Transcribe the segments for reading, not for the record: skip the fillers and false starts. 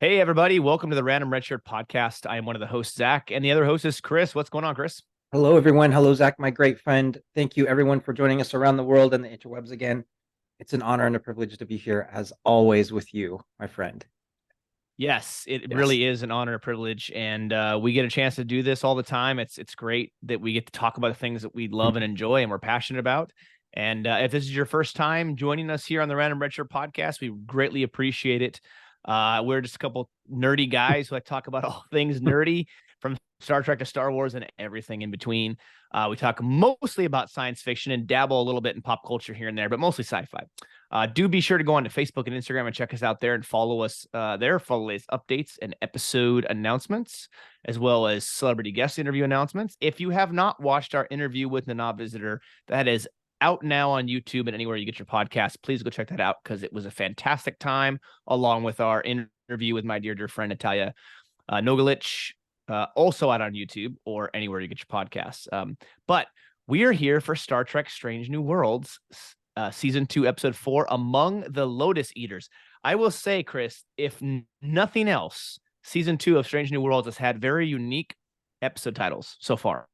Hey, everybody. Welcome to the Random Redshirt podcast. I am one of the hosts, Zach, and the other host is Chris. What's going on, Chris? Hello, everyone. Hello, Zach, my great friend. Thank you, everyone, for joining us around the world and the interwebs again. It's an honor and a privilege to be here, as always, with you, my friend. Yes, it Yes. really is an honor and privilege, and we get a chance to do this all the time. It's great that we get to talk about the things that we love and enjoy and we're passionate about. And if this is your first time joining us here on the Random Redshirt podcast, we greatly appreciate it. We're just a couple nerdy guys who like talk about all things nerdy, from Star Trek to Star Wars and everything in between. We talk mostly about science fiction and dabble a little bit in pop culture here and there, but mostly sci-fi. Do be sure to go on to Facebook and Instagram and check us out there and follow us there. Follow latest updates and episode announcements, as well as celebrity guest interview announcements. If you have not watched our interview with Nana Visitor, that is out now on YouTube and anywhere you get your podcast. Please go check that out because it was a fantastic time, along with our interview with my dear friend Natalia Nogalich, also out on YouTube or anywhere you get your podcasts. But we are here for Star Trek Strange New Worlds, season 2, episode 4, Among the Lotus Eaters. I will say, Chris, if nothing else, season 2 of Strange New Worlds has had very unique episode titles so far.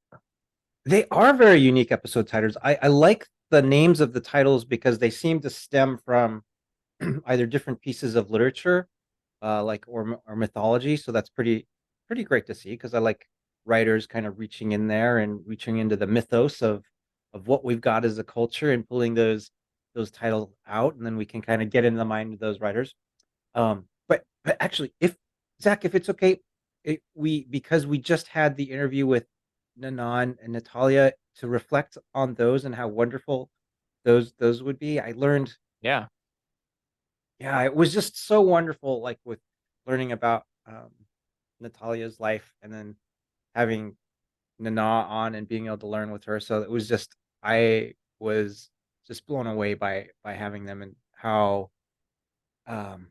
They are very unique episode titles. I like the names of the titles because they seem to stem from either different pieces of literature, or mythology. So that's pretty great to see because I like writers kind of reaching in there and reaching into the mythos of what we've got as a culture and pulling those titles out, and then we can kind of get into the mind of those writers. But actually, if Zach, if it's okay, because we just had the interview with Nanan and Natalia to reflect on those and how wonderful those would be. I learned, Yeah. yeah, it was just so wonderful, like with learning about Natalia's life and then having Nana on and being able to learn with her. So it was just, I was just blown away by having them and um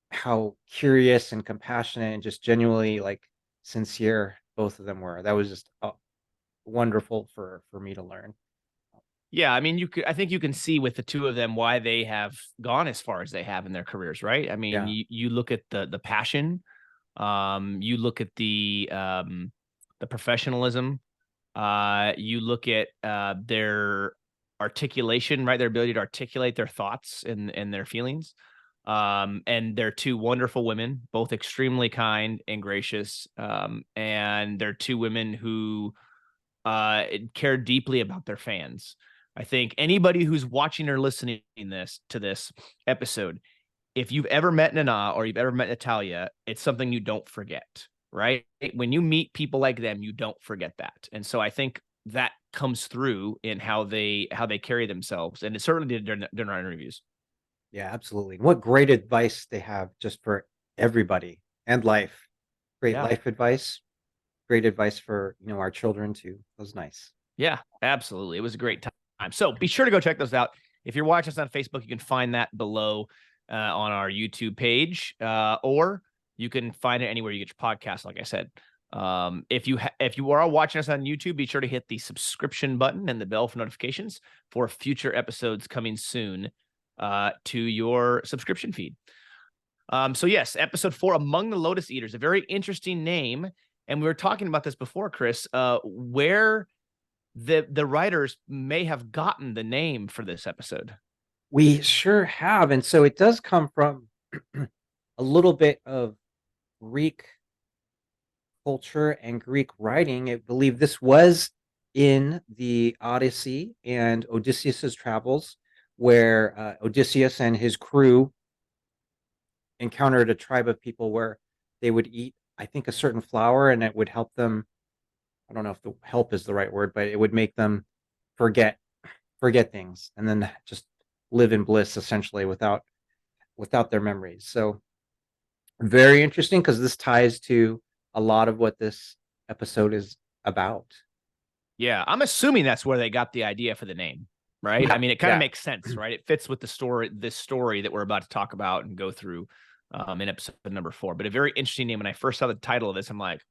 how curious and compassionate and just genuinely like sincere both of them were. That was just wonderful for me to learn. Yeah, I mean, I think you can see with the two of them why they have gone as far as they have in their careers, right? I mean, Yeah. you look at the passion, you look at the professionalism, you look at their articulation, right? Their ability to articulate their thoughts and their feelings. And they're two wonderful women, both extremely kind and gracious. And they're two women who care deeply about their fans. I think anybody who's watching or listening to this episode, if you've ever met Nana or you've ever met Natalia, it's something you don't forget, right? When you meet people like them, you don't forget that. And so I think that comes through in how they carry themselves, and it certainly did during our interviews. Yeah, absolutely. What great advice they have just for everybody and life. Great Yeah. life advice. Great advice for, our children too. That was nice. Yeah, absolutely. It was a great time. So be sure to go check those out. If you're watching us on Facebook, you can find that below on our YouTube page, or you can find it anywhere you get your podcast. Like I said, if you are watching us on YouTube, be sure to hit the subscription button and the bell for notifications for future episodes coming soon to your subscription feed. So yes, episode 4, Among the Lotus Eaters, a very interesting name. And we were talking about this before, Chris, where the writers may have gotten the name for this episode. We sure have. And so it does come from a little bit of Greek culture and Greek writing. I believe this was in the Odyssey and Odysseus's travels, where Odysseus and his crew encountered a tribe of people where they would eat, I think, a certain flower, and it would help them. I don't know if the help is the right word, but it would make them forget things and then just live in bliss essentially without their memories. So very interesting because this ties to a lot of what this episode is about. Yeah, I'm assuming that's where they got the idea for the name, right? I Yeah, mean, it kind of yeah. makes sense, right? It fits with this story that we're about to talk about and go through in episode number 4. But a very interesting name. When I first saw the title of this, I'm like,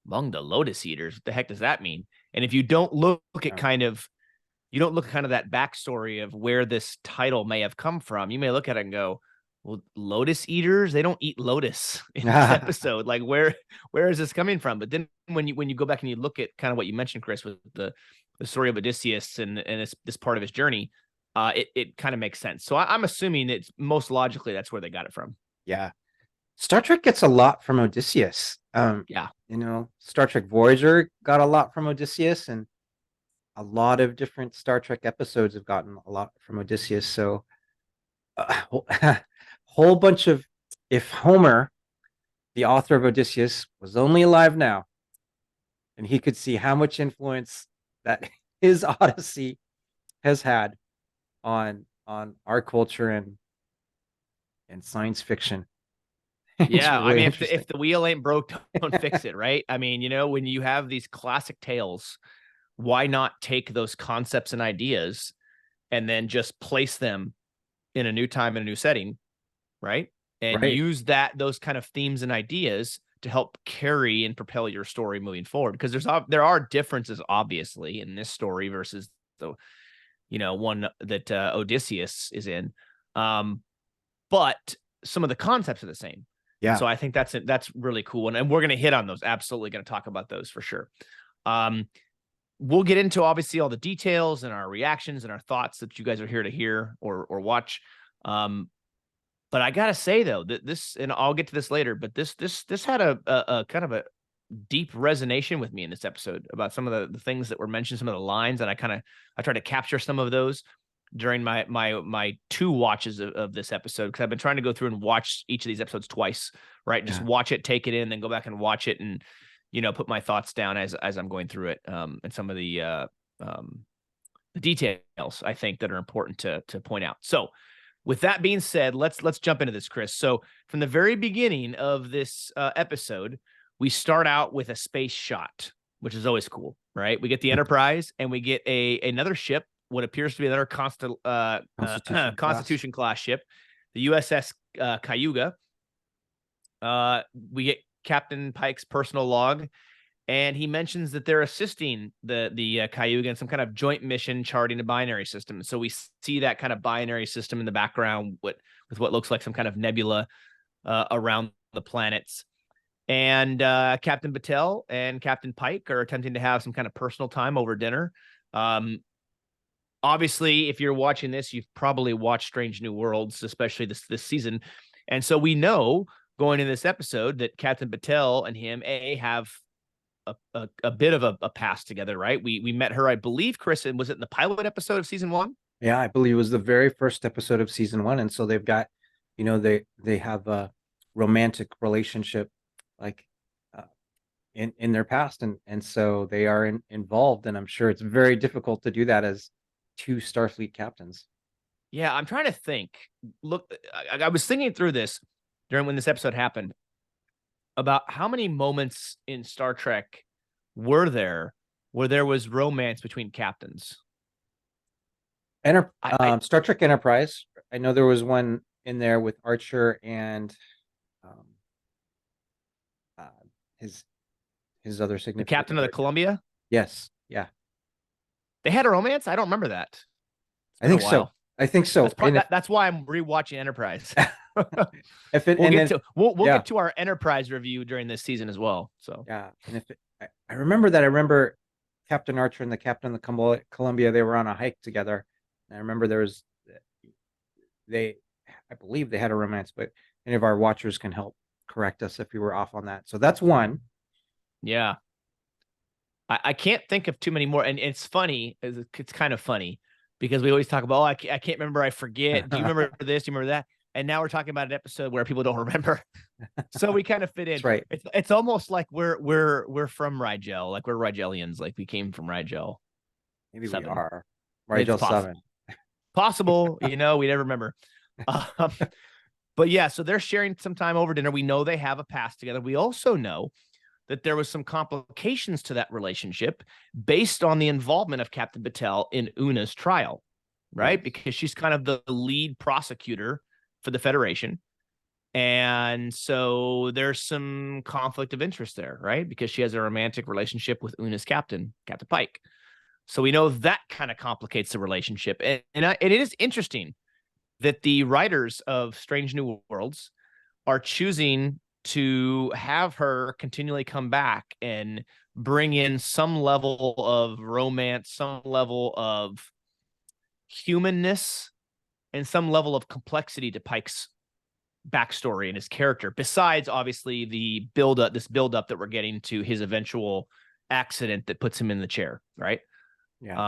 Among the Lotus Eaters, what the heck does that mean? And if you don't look at that backstory of where this title may have come from, you may look at it and go, well, Lotus eaters, they don't eat lotus in this episode. Like where is this coming from? But then when you go back and you look at kind of what you mentioned, Chris, with the story of Odysseus and this part of his journey, it kind of makes sense. So I'm assuming it's most logically that's where they got it from. Yeah. Star Trek gets a lot from Odysseus. Yeah. Star Trek Voyager got a lot from Odysseus, and a lot of different Star Trek episodes have gotten a lot from Odysseus. So whole bunch of, if Homer, the author of Odysseus, was only alive now, and he could see how much influence that his Odyssey has had on our culture and science fiction. It's Yeah, I really mean, interesting. if the wheel ain't broke, don't fix it, right? I mean, when you have these classic tales, why not take those concepts and ideas and then just place them in a new time and a new setting, right? And Right. use those kind of themes and ideas to help carry and propel your story moving forward. Because there are differences, obviously, in this story versus the one that Odysseus is in, but some of the concepts are the same. Yeah. So I think that's really cool, and we're going to hit on those. Absolutely going to talk about those for sure. We'll get into obviously all the details and our reactions and our thoughts that you guys are here to hear or watch. But I gotta say though that this, and I'll get to this later, but this had a kind of a deep resonation with me in this episode about some of the things that were mentioned, some of the lines, and I tried to capture some of those during my two watches of this episode, because I've been trying to go through and watch each of these episodes twice, right? Just watch it, take it in, then go back and watch it, and put my thoughts down as I'm going through it, and some of the details I think that are important to point out. So with that being said, let's jump into this, Chris. So from the very beginning of this episode, we start out with a space shot, which is always cool, right? We get the Enterprise, and we get another ship, what appears to be another Constitution class ship, the USS Cayuga. We get Captain Pike's personal log, and he mentions that they're assisting the Cayuga in some kind of joint mission charting a binary system. So we see that kind of binary system in the background with what looks like some kind of nebula around the planets. And Captain Battelle and Captain Pike are attempting to have some kind of personal time over dinner. Obviously, if you're watching this, you've probably watched Strange New Worlds, especially this season. And so we know going in this episode that Captain Battelle and him have a bit of a past together, right? We met her, I believe, Chris, and was it in the pilot episode of season 1? Yeah, I believe it was the very first episode of season 1. And so they've got, they have a romantic relationship, like in their past, and so they are involved, and I'm sure it's very difficult to do that as two Starfleet captains. Yeah, I'm trying to think. Look, I was thinking through this during when this episode happened about how many moments in Star Trek were there where there was romance between captains. Star Trek Enterprise. I know there was one in there with Archer and his other significant. The captain of the Columbia? Yes. Yeah. They had a romance? I don't remember that. I think so. That's why I'm rewatching Enterprise. We'll get to our Enterprise review during this season as well. So yeah, and I remember Captain Archer and the captain of the Columbia, they were on a hike together. And I remember I believe they had a romance, but any of our watchers can help correct us if we were off on that. So that's one. Yeah. I can't think of too many more. And it's funny. It's kind of funny because we always talk about, I can't remember. I forget. Do you remember this? Do you remember that? And now we're talking about an episode where people don't remember. So we kind of fit in. That's right. It's almost like we're from Rigel. Like we're Rigelians. Like we came from Rigel. Maybe 7. We are. Rigel 7. Possible. We never remember. But yeah, so they're sharing some time over dinner. We know they have a past together. We also know that there was some complications to that relationship based on the involvement of Captain Battelle in Una's trial, right? Yes. Because she's kind of the lead prosecutor for the Federation. And so there's some conflict of interest there, right? Because she has a romantic relationship with Una's captain, Captain Pike. So we know that kind of complicates the relationship. And it is interesting that the writers of Strange New Worlds are choosing to have her continually come back and bring in some level of romance, some level of humanness, and some level of complexity to Pike's backstory and his character, besides obviously the this build up that we're getting to his eventual accident that puts him in the chair, right? Yeah.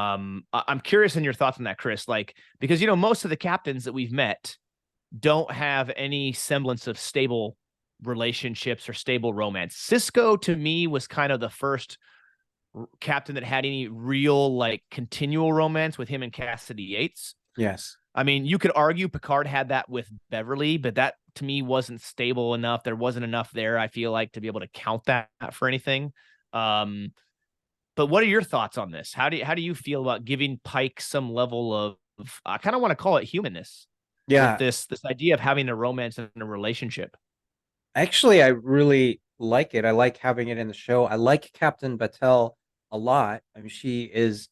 I'm curious in your thoughts on that, Chris, like, because, most of the captains that we've met don't have any semblance of stable relationships or stable romance. Cisco, to me, was kind of the first captain that had any real, like, continual romance with him and Cassidy Yates. Yes. I mean, you could argue Picard had that with Beverly, but that to me wasn't stable enough. There wasn't enough there, I feel like, to be able to count that for anything. But what are your thoughts on this? How do you feel about giving Pike some level of I kind of want to call it humanness with Yeah. this idea of having a romance and a relationship? Actually, I really like it. I like having it in the show. I like Captain Batel a lot. I mean, she's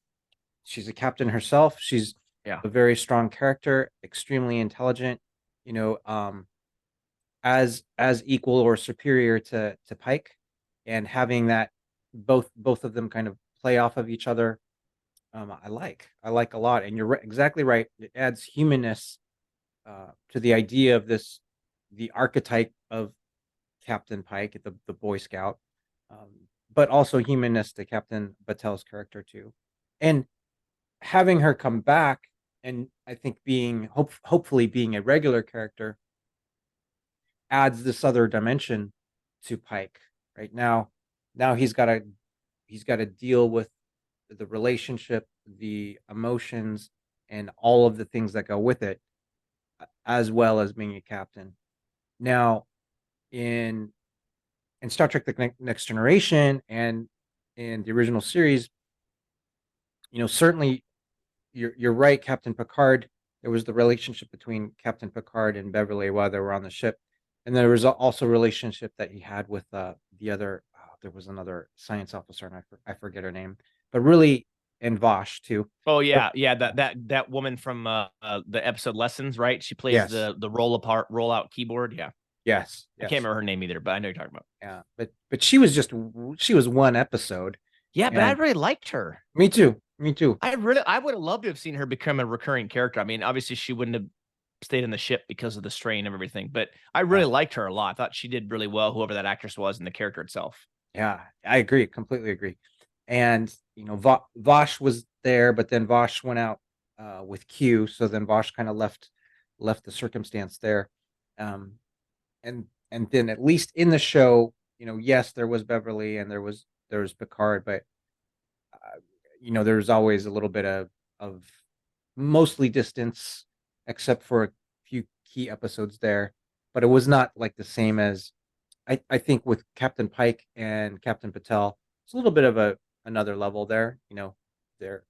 a captain herself. She's Yeah. a very strong character, extremely intelligent, as equal or superior to Pike, and having that both of them kind of play off of each other. I like a lot, and you're exactly right. It adds humanness to the idea of the archetype of Captain Pike, the Boy Scout, um, but also humanness to Captain Batel's character too, and having her come back, and I think hopefully being a regular character adds this other dimension to Pike. Right now he's got to deal with the relationship, the emotions, and all of the things that go with it, as well as being a captain. Now, in Star Trek: The Next Generation and in the original series, certainly you're right, Captain Picard. There was the relationship between Captain Picard and Beverly while they were on the ship, and there was also a relationship that he had with the other. There was another science officer, and I forget her name, but really, and Vosh too. Oh But yeah, yeah. That woman from the episode Lessons, right? She plays yes, the roll out keyboard. Yeah, yes, I can't yes, remember her name either, but I know you're talking about. yeah. But she was one episode, Yeah, but I and really liked her. me too, me too. I would have loved to have seen her become a recurring character. I mean, obviously she wouldn't have stayed in the ship because of the strain of everything, but I really Yeah, liked her a lot. I thought she did really well, whoever that actress was, and the character itself. yeah, I agree, completely agree. And Vosh was there, but then Vosh went out with Q, so then Vosh kind of left the circumstance there. Um, and then at least in the show, yes, there was Beverly and there was Picard, but there's always a little bit of mostly distance, except for a few key episodes there. But it was not like the same as I think with Captain Pike and Captain Patel. It's a little bit of another level there. They're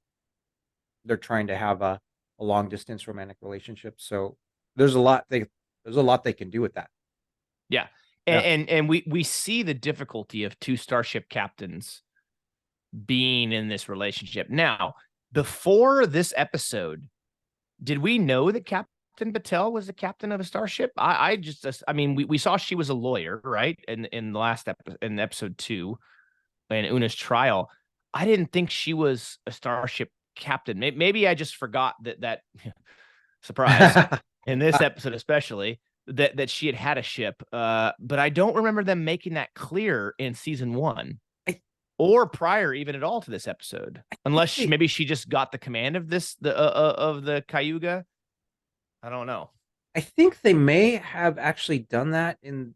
they're trying to have a long distance romantic relationship. So there's a lot they can do with that. Yeah. Yeah. And we see the difficulty of two starship captains being in this relationship. Now, before this episode, did we know that Captain Patel was the captain of a starship? I mean, we saw she was a lawyer, right? In the last episode, in episode 2, in Una's trial. I didn't think she was a starship captain. Maybe I just forgot that surprise in this episode, especially that she had a ship. But I don't remember them making that clear in season 1 I, or prior even at all to this episode, unless maybe she just got the command of the Cayuga. I don't know. I think they may have actually done that in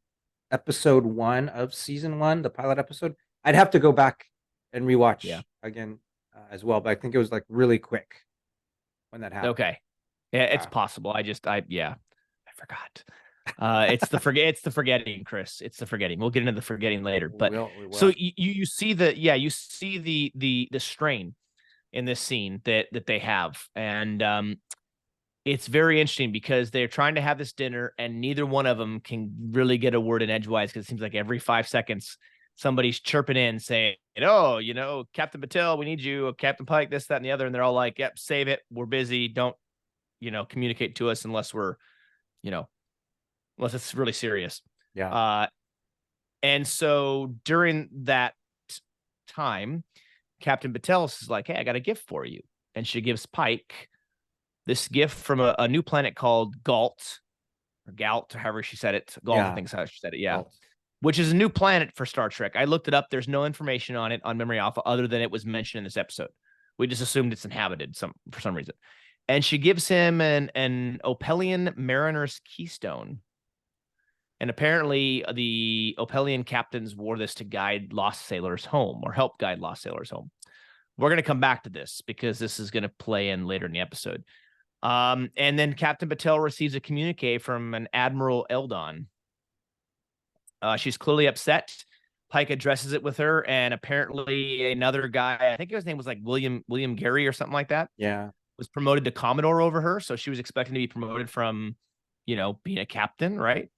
episode 1 of season 1, the pilot episode. I'd have to go back and Yeah. rewatch again as well, but I think it was like really quick when that happened. Okay. Yeah, it's Yeah. possible. I forgot. It's the forgetting, Chris. It's the forgetting. We'll get into the forgetting later. But We so will. you see you see the strain in this scene that they have. And it's very interesting because they're trying to have this dinner and neither one of them can really get a word in edgewise because it seems like every 5 seconds somebody's chirping in saying, oh, Captain Patel, we need you, Captain Pike, this, that, and the other. And they're all like, yep, save it. We're busy. Don't communicate to us unless we're, unless it's really serious. Yeah. And so during that time, Captain Patel is like, hey, I got a gift for you. And she gives Pike this gift from a new planet called Galt, or Galt, or however she said it. Galt, I think is how she said it. Yeah. Galt. Which is a new planet for Star Trek. I looked it up. There's no information on it on Memory Alpha other than it was mentioned in this episode. We just assumed it's inhabited for some reason. And she gives him an Opelian Mariner's Keystone. And apparently the Opelian captains wore this to guide lost sailors home, or help guide lost sailors home. We're going to come back to this because this is going to play in later in the episode. And then Captain Patel receives a communique from an Admiral Eldon. She's clearly upset. Pike addresses it with her, and apparently another guy, I think his name was like William Gary or something like that. Yeah. Was promoted to Commodore over her. So she was expecting to be promoted from, being a captain, right,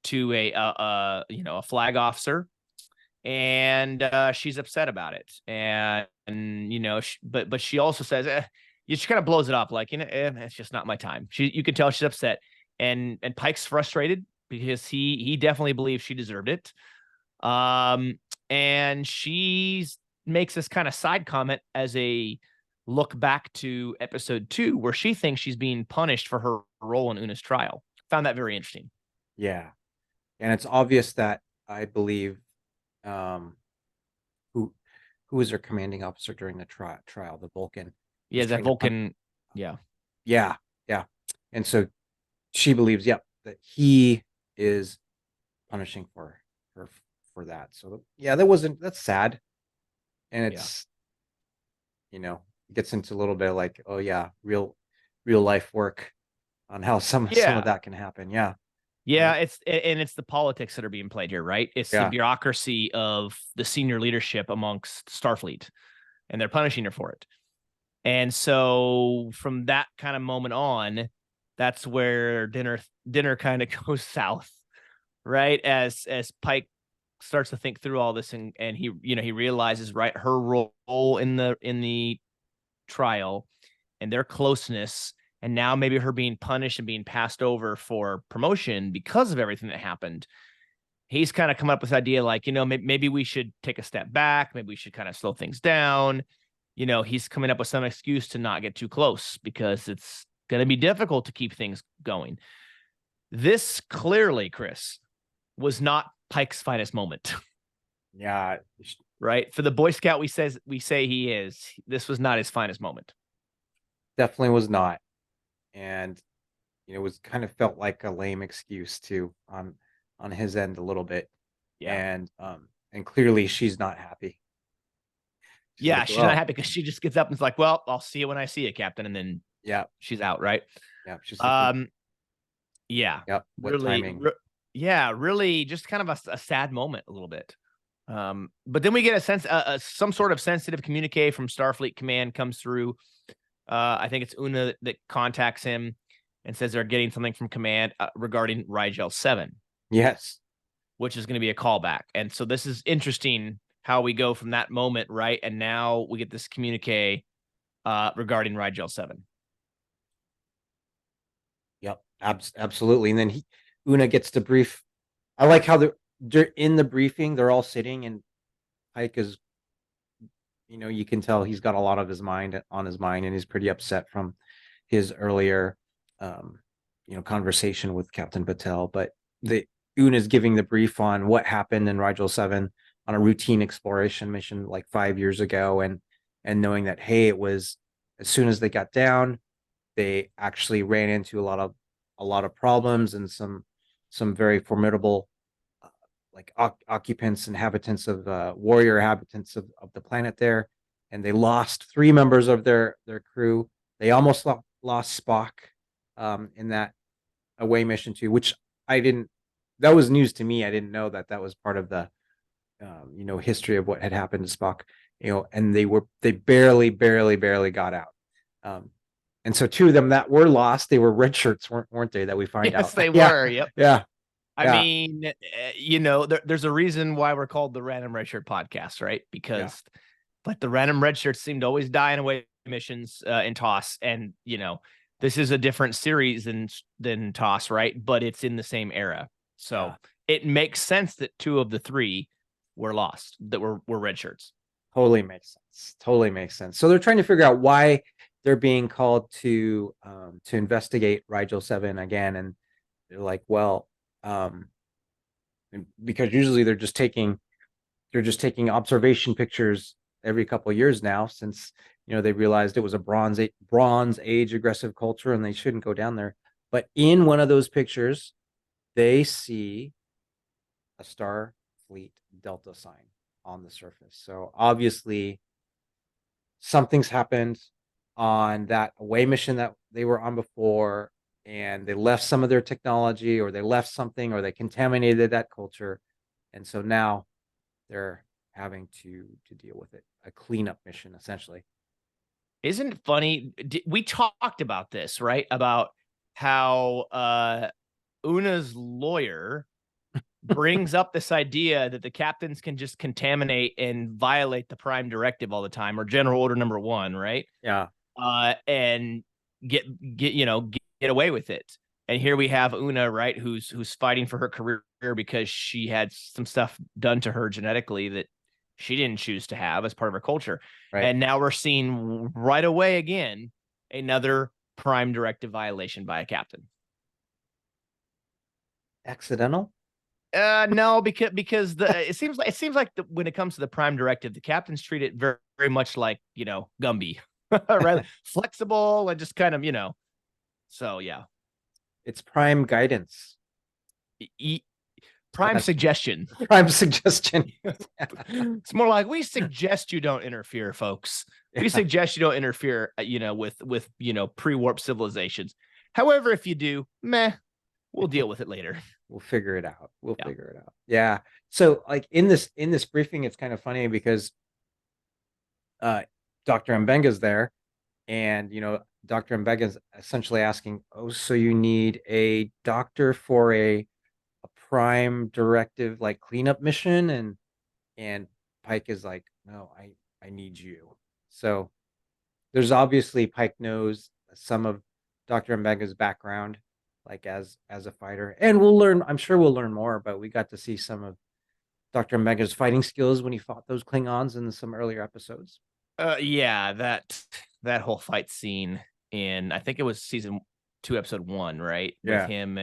to a flag officer. And she's upset about it. And but she also says, she kind of blows it off like, it's just not my time. You can tell she's upset. And Pike's frustrated because he definitely believes she deserved it. And she makes this kind of side comment as a look back to episode 2, where she thinks she's being punished for her role in Una's trial. Found that very interesting. Yeah. And it's obvious that, I believe, who was her commanding officer during the trial, the Vulcan. Yeah, that Vulcan. Yeah. Yeah. Yeah. And so she believes, that he is punishing for her for that. So yeah, that's sad. And it's, gets into a little bit like, oh yeah, real life work on how some of that can happen. Yeah. Yeah, it's the politics that are being played here, right? It's the bureaucracy of the senior leadership amongst Starfleet, and they're punishing her for it. And so from that kind of moment on, that's where dinner kind of goes south, right? As Pike starts to think through all this, and he he realizes, right, her role in the trial and their closeness, and now maybe her being punished and being passed over for promotion because of everything that happened. He's kind of come up with this idea like, maybe we should take a step back. Maybe we should kind of slow things down. He's coming up with some excuse to not get too close because it's going to be difficult to keep things going. This clearly, Chris, was not Pike's finest moment. Yeah. Right? For the Boy Scout we say he is, this was not his finest moment. Definitely was not. And it was kind of felt like a lame excuse too on his end a little bit. Yeah. And clearly she's not happy. She's not happy because she just gets up and is like, well, I'll see you when I see you, Captain. And then she's out, right? Yeah. She's like, yeah. Yep. What really, timing? Really just kind of a sad moment a little bit. But then we get a sense, some sort of sensitive communique from Starfleet Command comes through. I think it's Una that contacts him and says they're getting something from Command regarding Rigel VII. Yes. Which is going to be a callback. And so this is interesting how we go from that moment, right? And now we get this communique regarding Rigel VII. Yep, absolutely. And then Una gets to brief. I like how they're in the briefing, they're all sitting, and Pike is, you can tell he's got a lot of his mind on his mind, and he's pretty upset from his earlier, conversation with Captain Patel. But Una's giving the brief on what happened in Rigel VII on a routine exploration mission like 5 years ago, and knowing that, hey, it was as soon as they got down, they actually ran into a lot of problems and some very formidable occupants, inhabitants of warrior inhabitants of the planet there, and they lost 3 members of their crew. They almost lost Spock in that away mission too, which that was news to me. I didn't know that was part of the history of what had happened to Spock, and they barely got out. And so 2 of them that were lost, they were Redshirts, weren't they? That we find out. Yes, they were. Yep. Yeah. I mean, there's a reason why we're called the Random Redshirt podcast, right? Because but the Random Redshirts seem to always die in away missions in TOS. And, This is a different series than TOS, right? But it's in the same era. So it makes sense that 2 of the 3 were lost, that were red shirts. Totally makes sense. Totally makes sense. So they're trying to figure out why they're being called to investigate Rigel VII again, and they're like, well, because usually they're just taking observation pictures every couple of years now, since they realized it was a Bronze Age aggressive culture and they shouldn't go down there. But in one of those pictures, they see a Starfleet Delta sign on the surface. So obviously something's happened on that away mission that they were on before, and they left some of their technology, or they left something, or they contaminated that culture. And so now they're having to deal with it. A cleanup mission, essentially. Isn't it funny? We talked about this, right? About how Una's lawyer brings up this idea that the captains can just contaminate and violate the prime directive all the time, or general order number 1, right? Yeah. And get away with it. And here we have Una, right, who's fighting for her career because she had some stuff done to her genetically that she didn't choose to have as part of her culture. Right. And now we're seeing right away again another prime directive violation by a captain. Accidental? No, because it seems like when it comes to the prime directive, the captains treat it very, very much like Gumby, rather flexible and just kind of. So yeah, it's prime guidance. Prime suggestion. Prime suggestion. It's more like, we suggest you don't interfere, folks. We suggest you don't interfere, with pre-warp civilizations. However, if you do, we'll deal with it later. We'll figure it out. We'll figure it out. Yeah. So like in this briefing, it's kind of funny because Dr. Mbenga's there, and Dr. Mbenga's essentially asking, oh, so you need a doctor for a prime directive like cleanup mission? And Pike is like, no, I need you. So there's obviously, Pike knows some of Dr. Mbenga's background, like as a fighter, and I'm sure we'll learn more, but we got to see some of Dr. Mbenga's fighting skills when he fought those Klingons in some earlier episodes. Yeah, that whole fight scene in, I think it was season 2, episode 1, right? Yeah. With him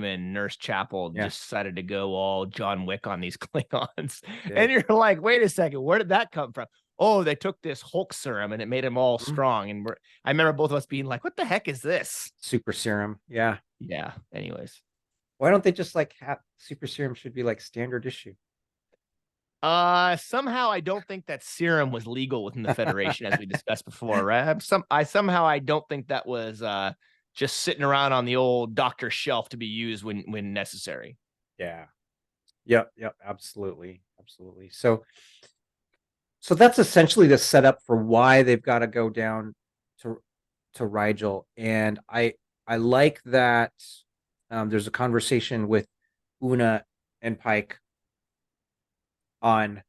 and Nurse Chapel decided to go all John Wick on these Klingons. And you're like, wait a second, where did that come from? Oh, they took this Hulk serum and it made them all strong. And I remember both of us being like, what the heck is this? Super serum. Yeah. Yeah. Anyways. Why don't they just have super serum should be like standard issue? Somehow I don't think that serum was legal within the Federation, as we discussed before, right? I don't think that was just sitting around on the old doctor's shelf to be used when necessary. Yeah. Yep. Absolutely. So that's essentially the setup for why they've got to go down to Rigel. And I like that there's a conversation with Una and Pike on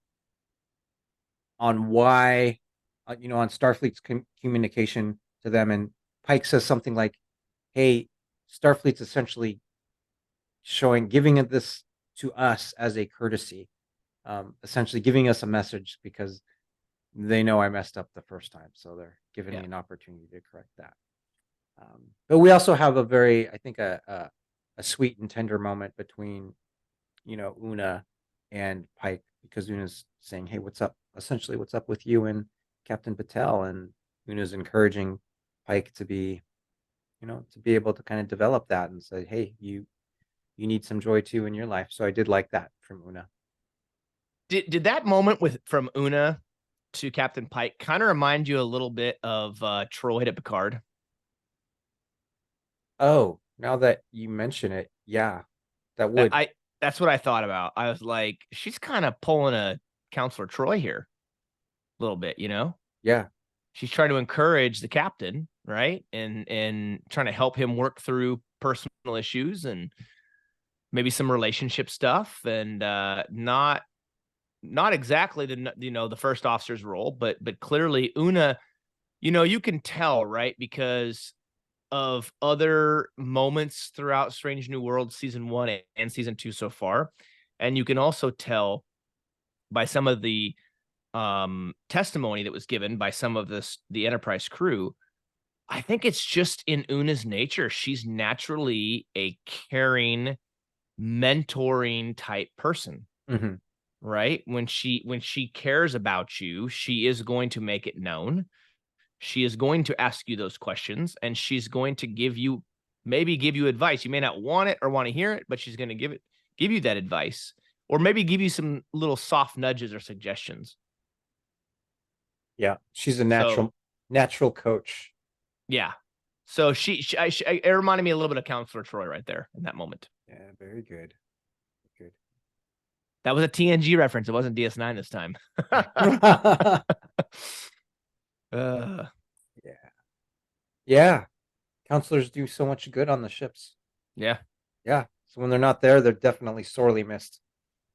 why on Starfleet's communication to them, and Pike says something like, hey, Starfleet's essentially giving this to us as a courtesy, essentially giving us a message because they know I messed up the first time, so they're giving me an opportunity to correct that. But we also have a very, I think, a sweet and tender moment between Una and Pike, because Una's saying, hey, what's up? Essentially, what's up with you and Captain Patel? And Una's encouraging Pike to be able to kind of develop that and say, hey, you need some joy too in your life. So I did like that from Una. Did that moment from Una to Captain Pike kind of remind you a little bit of Troy at Picard? Oh, now that you mention it, yeah, that would. That's what I thought about. I was like, she's kind of pulling a Counselor Troy here a little bit, Yeah. She's trying to encourage the captain, right? And trying to help him work through personal issues and maybe some relationship stuff, and not exactly the first officer's role, but clearly Una, you can tell, right? Because of other moments throughout Strange New Worlds season 1 and season 2 so far. And you can also tell by some of the testimony that was given by some of the Enterprise crew. I think it's just in Una's nature. She's naturally a caring, mentoring type person. Mm-hmm. Right? When she cares about you, she is going to make it known. She is going to ask you those questions, and she's going to give you advice. You may not want it or want to hear it, but she's going to give you that advice, or maybe give you some little soft nudges or suggestions. Yeah, she's a So natural coach. yeah, so it reminded me a little bit of Counselor Troy right there in that moment. Yeah, very good. Good. That was a TNG reference. It wasn't DS9 this time. Yeah. Yeah. Counselors do so much good on the ships. Yeah. Yeah. So when they're not there, they're definitely sorely missed.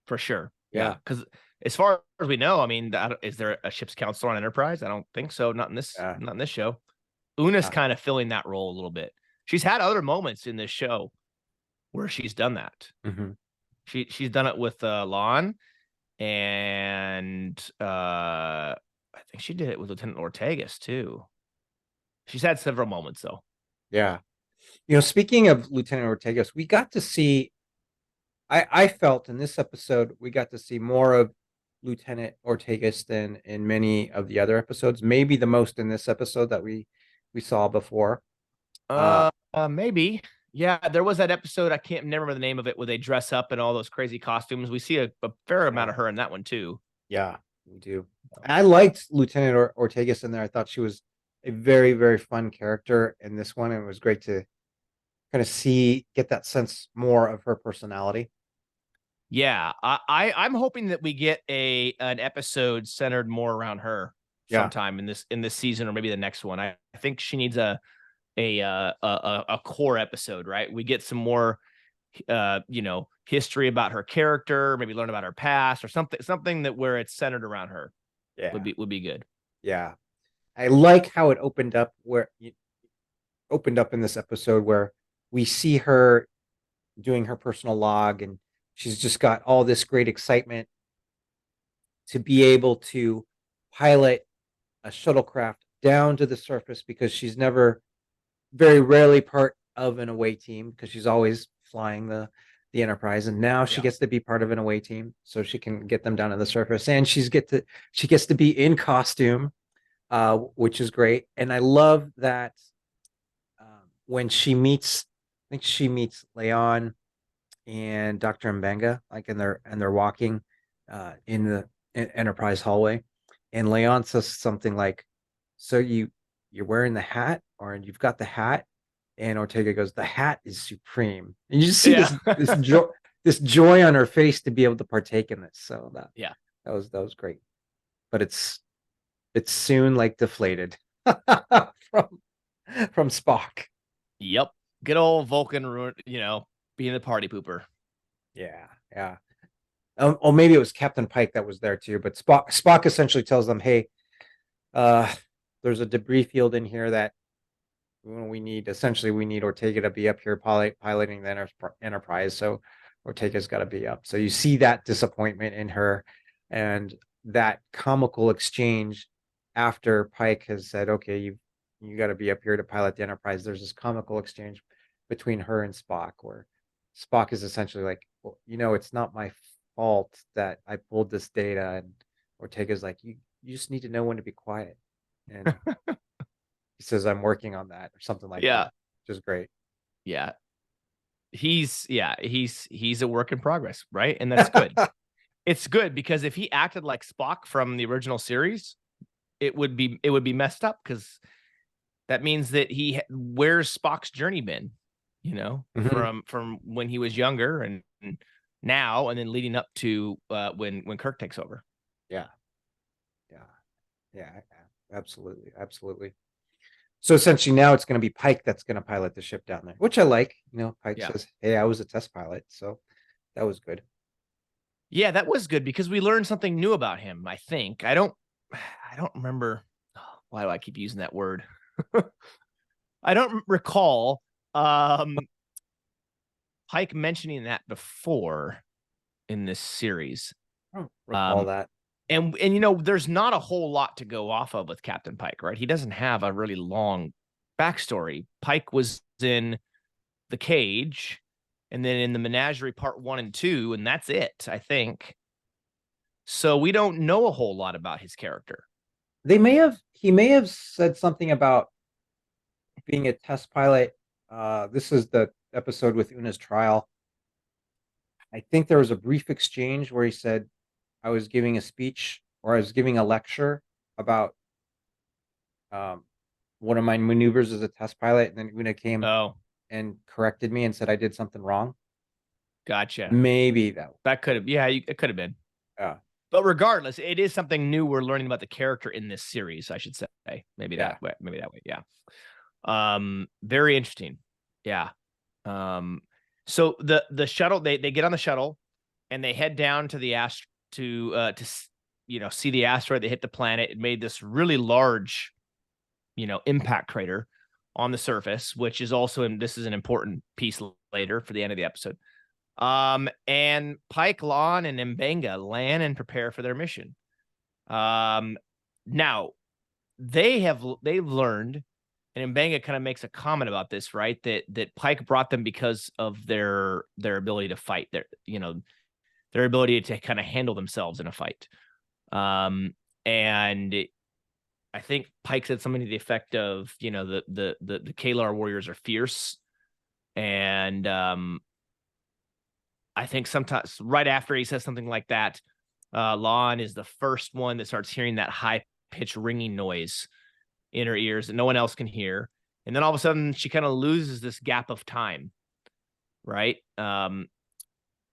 For sure. Yeah. Because as far as we know, I mean, is there a ship's counselor on Enterprise? I don't think so. Not in this show. Una's kind of filling that role a little bit. She's had other moments in this show where she's done that. Mm-hmm. She's done it with Lon, and I think she did it with Lieutenant Ortegas too. She's had several moments though. Yeah. Speaking of Lieutenant Ortegas, we got to see, I felt in this episode, we got to see more of Lieutenant Ortegas than in many of the other episodes. Maybe the most in this episode that we saw before. Maybe. Yeah, there was that episode. I can't remember the name of it, where they dress up in all those crazy costumes. We see a fair amount of her in that one too. Yeah, we do. I liked Lieutenant Ortegas in there. I thought she was a very, very fun character in this one, and it was great to kind of get that sense more of her personality. Yeah, I'm hoping that we get an episode centered more around her sometime in this season, or maybe the next one. I think she needs a core episode, right? We get some more history about her character, maybe learn about her past, or something that where it's centered around her. Yeah, would be good. Yeah, I like how it opened up in this episode where we see her doing her personal log, and she's just got all this great excitement to be able to pilot a shuttlecraft down to the surface, because she's very rarely part of an away team, because she's always flying the Enterprise, and now she gets to be part of an away team, so she can get them down to the surface, and she gets to be in costume, which is great. And I love that when she meets, I think she meets Leon and Dr. Mbenga, like, and they're walking in the Enterprise hallway, and Leon says something like, "So you're wearing the hat, or you've got the hat?" And Ortega goes, "The hat is supreme." And you just see this joy on her face to be able to partake in this. So that was great. But it's soon like deflated from Spock. Yep. Good old Vulcan, being the party pooper. Yeah. Or maybe it was Captain Pike that was there too. But Spock essentially tells them, "Hey, there's a debris field in here that we need Ortega to be up here piloting the Enterprise. So Ortega's got to be up." So you see that disappointment in her, and that comical exchange after Pike has said, "Okay, you got to be up here to pilot the Enterprise." There's this comical exchange between her and Spock, where Spock is essentially like, "Well, it's not my fault that I pulled this data," and Ortega's like, you just need to know when to be quiet." And he says, "I'm working on that," or something like that. Which is great. Yeah. He's a work in progress, right? And that's good. It's good, because if he acted like Spock from the original series, it would be messed up, because that means that where's Spock's journey been, from when he was younger and now, and then leading up to when Kirk takes over. Yeah, absolutely. So essentially now it's going to be Pike that's going to pilot the ship down there, which I like. Pike says, "Hey, I was a test pilot," so that was good. Yeah, that was good, because we learned something new about him. I think I don't remember. Why do I keep using that word? I don't recall Pike mentioning that before in this series. I don't recall Um, that. and you know, there's not a whole lot to go off of with Captain Pike, right? He doesn't have a really long backstory. Pike was in the cage, and then in the Menagerie Part 1 and 2, and that's it, I think. So we don't know a whole lot about his character. He may have said something about being a test pilot. This is the episode with Una's trial. I think there was a brief exchange where he said, I was giving a speech or I was giving a lecture about um, one of my maneuvers as a test pilot. And then Una came Oh, and corrected me and said I did something wrong. gotcha. Maybe that. That could have, yeah, it could have been. Yeah. But regardless, it is something new we're learning about the character in this series, I should say. Maybe Yeah. that way. Maybe that way. Yeah. Very interesting. Yeah. So the shuttle, they get on the shuttle and they head down to the to see the asteroid that hit the planet. It made this really large, impact crater on the surface, which is also this is an important piece later for the end of the episode. And Pike, Lon, and Mbenga land and prepare for their mission. Now they've learned, and Mbenga kind of makes a comment about this, right? That Pike brought them because of their ability to fight, their ability to kind of handle themselves in a fight. And I think Pike said something to the effect of, the Kalar warriors are fierce, and I think sometimes right after he says something like that, Lon is the first one that starts hearing that high pitched ringing noise in her ears that no one else can hear. And then all of a sudden she kind of loses this gap of time, right?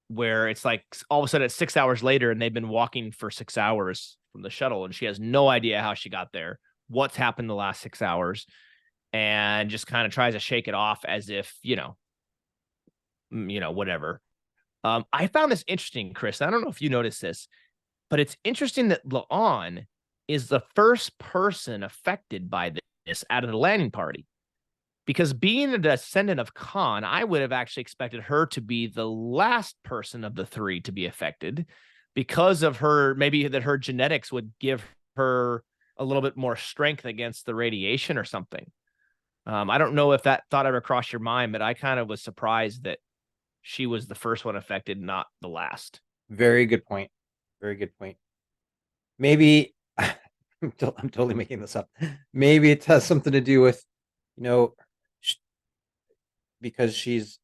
Where it's like all of a sudden it's 6 hours later and they've been walking for 6 hours from the shuttle and she has no idea how she got there, what's happened the last 6 hours, and just kind of tries to shake it off as if, whatever. I found this interesting, Chris. I don't know if you noticed this, but it's interesting that La'an is the first person affected by this out of the landing party. Because being a descendant of Khan, I would have actually expected her to be the last person of the three to be affected because of maybe that her genetics would give her a little bit more strength against the radiation or something. I don't know if that thought ever crossed your mind, but I kind of was surprised that she was the first one affected, not the last. Very good point. Very good point. Maybe I'm totally making this up. Maybe it has something to do with, because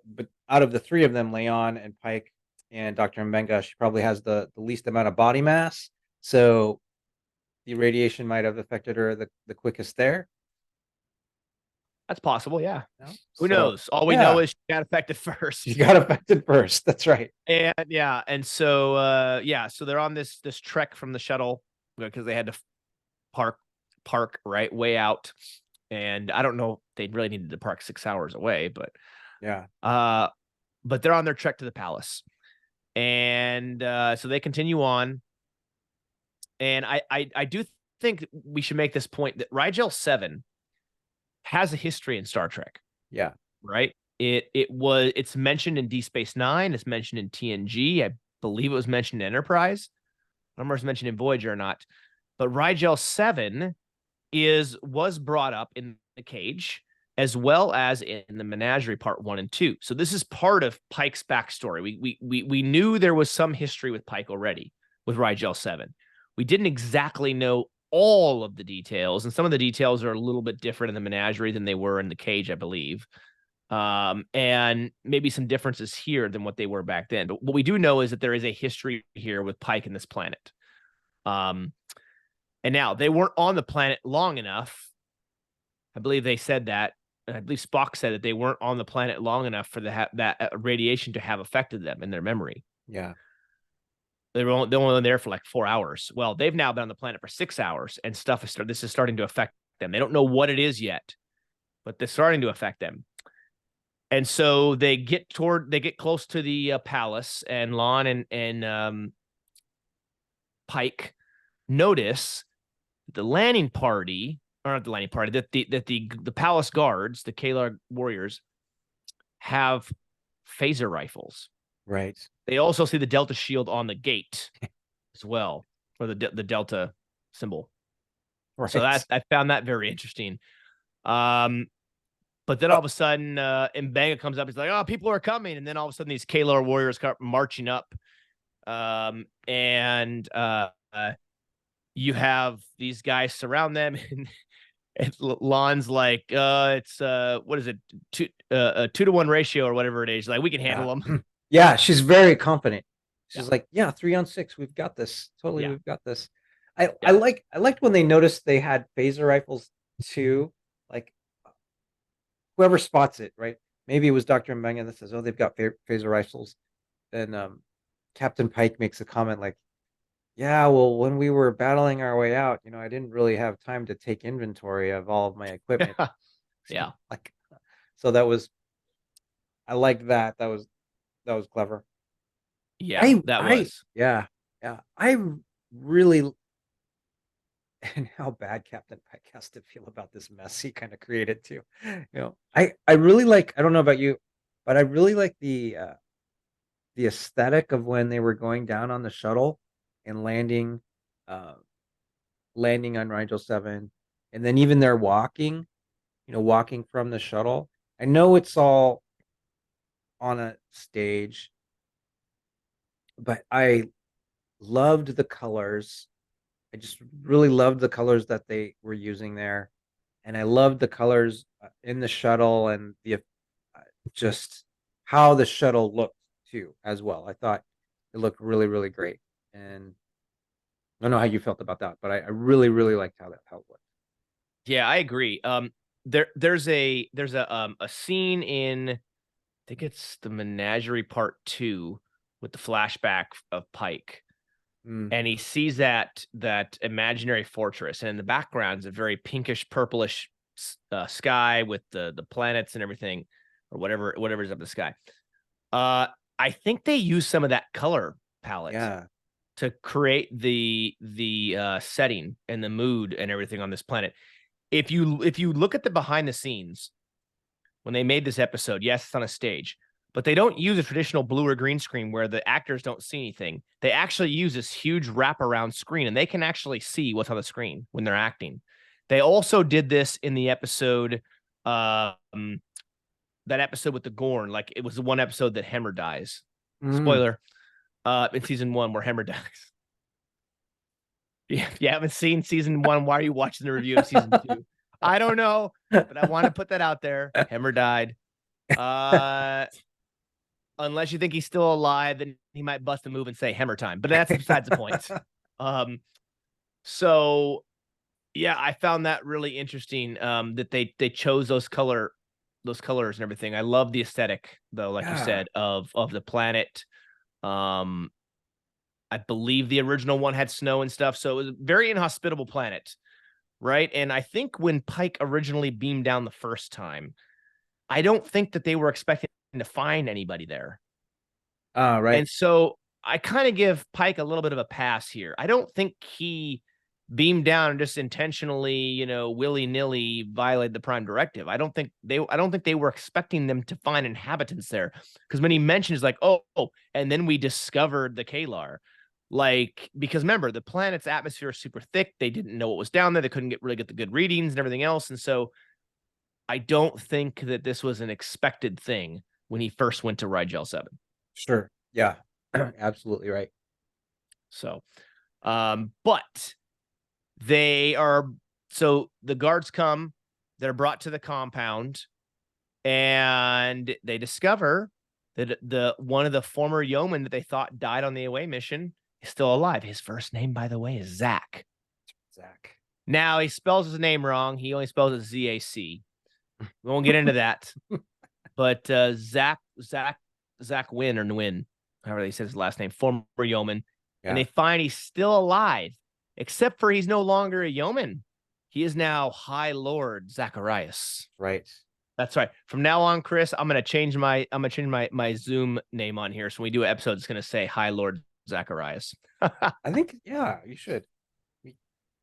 but out of the three of them, Leon and Pike and Dr. Mbenga, she probably has the least amount of body mass. So the radiation might have affected her the quickest there. That's possible, yeah. No? Who knows? All we know is she got affected first. She got affected first. That's right. And yeah, and so so they're on this trek from the shuttle because they had to park right way out. And I don't know if they really needed to park 6 hours away, but yeah. But they're on their trek to the palace. And so they continue on. And I do think we should make this point that Rigel VII has a history in Star Trek. Yeah. Right. It's mentioned in Deep Space Nine. It's mentioned in TNG. I believe it was mentioned in Enterprise. I don't remember if it's mentioned in Voyager or not. But Rigel VII was brought up in the cage as well as in the Menagerie Part 1 and 2. So this is part of Pike's backstory. We knew there was some history with Pike already with Rigel VII. We didn't exactly know all of the details, and some of the details are a little bit different in the Menagerie than they were in the cage, I believe. And maybe some differences here than what they were back then. But what we do know is that there is a history here with Pike and this planet. And now they weren't on the planet long enough. I believe they said that. I believe Spock said that they weren't on the planet long enough for that radiation to have affected them in their memory. Yeah. They were only there for like 4 hours. Well, they've now been on the planet for 6 hours, and this is starting to affect them. They don't know what it is yet, but they're starting to affect them. And so they get close to the palace, and Lon and Pike notice the landing party or not the landing party, that the palace guards, the Kalar warriors, have phaser rifles. Right. They also see the Delta shield on the gate as well, or the Delta symbol. So Right. that I found that very interesting. But then all of a sudden, M'Benga comes up. He's like, "Oh, people are coming!" And then all of a sudden, these Kalar warriors start marching up, and you have these guys surround them, and Lon's like, "It's what is it, 2-to-1 ratio or whatever it is." Like, we can handle them. Yeah, she's very confident. Yeah, She's like, yeah, 3-on-6, we've got this. Totally, yeah, we've got this. I yeah. liked when they noticed they had phaser rifles too. Like whoever spots it, right? Maybe it was Dr. Mbenga that says, "Oh, they've got phaser rifles." Then Captain Pike makes a comment like, "Yeah, well, when we were battling our way out, I didn't really have time to take inventory of all of my equipment." Yeah. Like, so that was I liked that. That was clever. Yeah, that was. Yeah, yeah. I really, and how bad Captain Pike has to feel about this mess he kind of created too. I really like. I don't know about you, but I really like the aesthetic of when they were going down on the shuttle and uh, landing on Rigel VII, and then even their walking, walking from the shuttle. I know it's all on a stage, but I loved the colors. I just really loved the colors that they were using there, and I loved the colors in the shuttle and the just how the shuttle looked too as well. I thought it looked really, really great, and I don't know how you felt about that, but I really, really liked how it looked. Yeah, I agree. There's a scene in, I think it's the Menagerie Part 2, with the flashback of Pike, Mm, and he sees that imaginary fortress, and in the background is a very pinkish purplish sky with the planets and everything, or whatever's up in the sky. uh I think they use some of that color palette yeah. to create the setting and the mood and everything on this planet. If you look at the behind the scenes when they made this episode, yes, it's on a stage, but they don't use a traditional blue or green screen where the actors don't see anything. They actually use this huge wraparound screen, and they can actually see what's on the screen when they're acting. They also did this in the episode, um, that episode with the Gorn. Like, it was the one episode that Hemmer dies. Mm. Spoiler, in season 1 where Hemmer dies. Yeah, if you haven't seen season 1, why are you watching the review of season 2? I don't know, but I want to put that out there. Hemmer died. Uh, unless you think he's still alive, then he might bust a move and say Hemmer time. But that's besides the point. Um, so yeah, I found that really interesting. That they chose those colors and everything. I love the aesthetic though, like you Yeah. said, of the planet. Um, I believe the original one had snow and stuff, so it was a very inhospitable planet, right? And I think when Pike originally beamed down the first time, I don't think that they were expecting to find anybody there. Right. And so I kind of give Pike a little bit of a pass here. I don't think he beamed down and just intentionally, willy-nilly violated the Prime Directive. I don't think they were expecting them to find inhabitants there. Because when he mentions like, oh, and then we discovered the Kalar. Like, because remember, the planet's atmosphere is super thick. They didn't know what was down there. They couldn't really get the good readings and everything else. And so I don't think that this was an expected thing when he first went to Rigel 7. Sure. Yeah. Absolutely right. So, but they are, so the guards come, they're brought to the compound, and they discover that the one of the former yeomen that they thought died on the away mission is still alive. His first name, by the way, is Zach. Zach. Now he spells his name wrong. He only spells it Z-A-C. We won't get into that. But Zach Wynn, or Nguyen, however they said his last name, former yeoman, and Yeah. they find he's still alive, except for he's no longer a yeoman. He is now High Lord Zacharias. Right. That's right. From now on, Chris, I'm gonna change my Zoom name on here. So when we do an episode, it's gonna say High Lord Zacharias. I think, yeah, you should.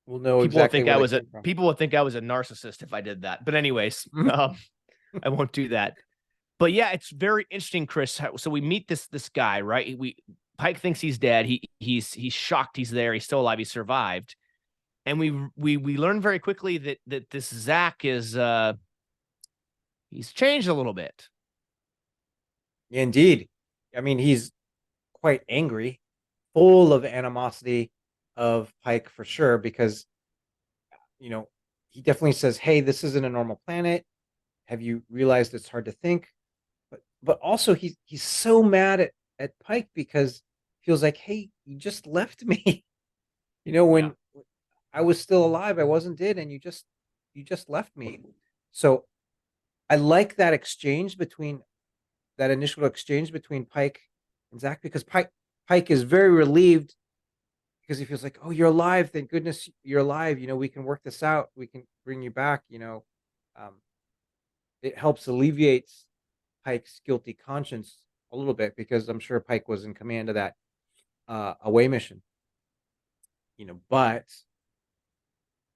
We'll know People would exactly think where I that was a came from. people would think I was a narcissist if I did that. But anyways, I won't do that. But yeah, it's very interesting, Chris. So we meet this guy, right? Pike thinks he's dead. He's shocked he's there. He's still alive. He survived. And we learn very quickly that this Zach is he's changed a little bit. Indeed. I mean, he's quite angry, full of animosity of Pike for sure, because, he definitely says, hey, this isn't a normal planet. Have you realized it's hard to think? But also he's so mad at Pike because he feels like, hey, you just left me. When I was still alive, I wasn't dead, and you just left me. So I like that initial exchange between Pike and Zach, because Pike is very relieved because he feels like, oh, you're alive. Thank goodness you're alive. We can work this out. We can bring you back. It helps alleviates Pike's guilty conscience a little bit, because I'm sure Pike was in command of that away mission. But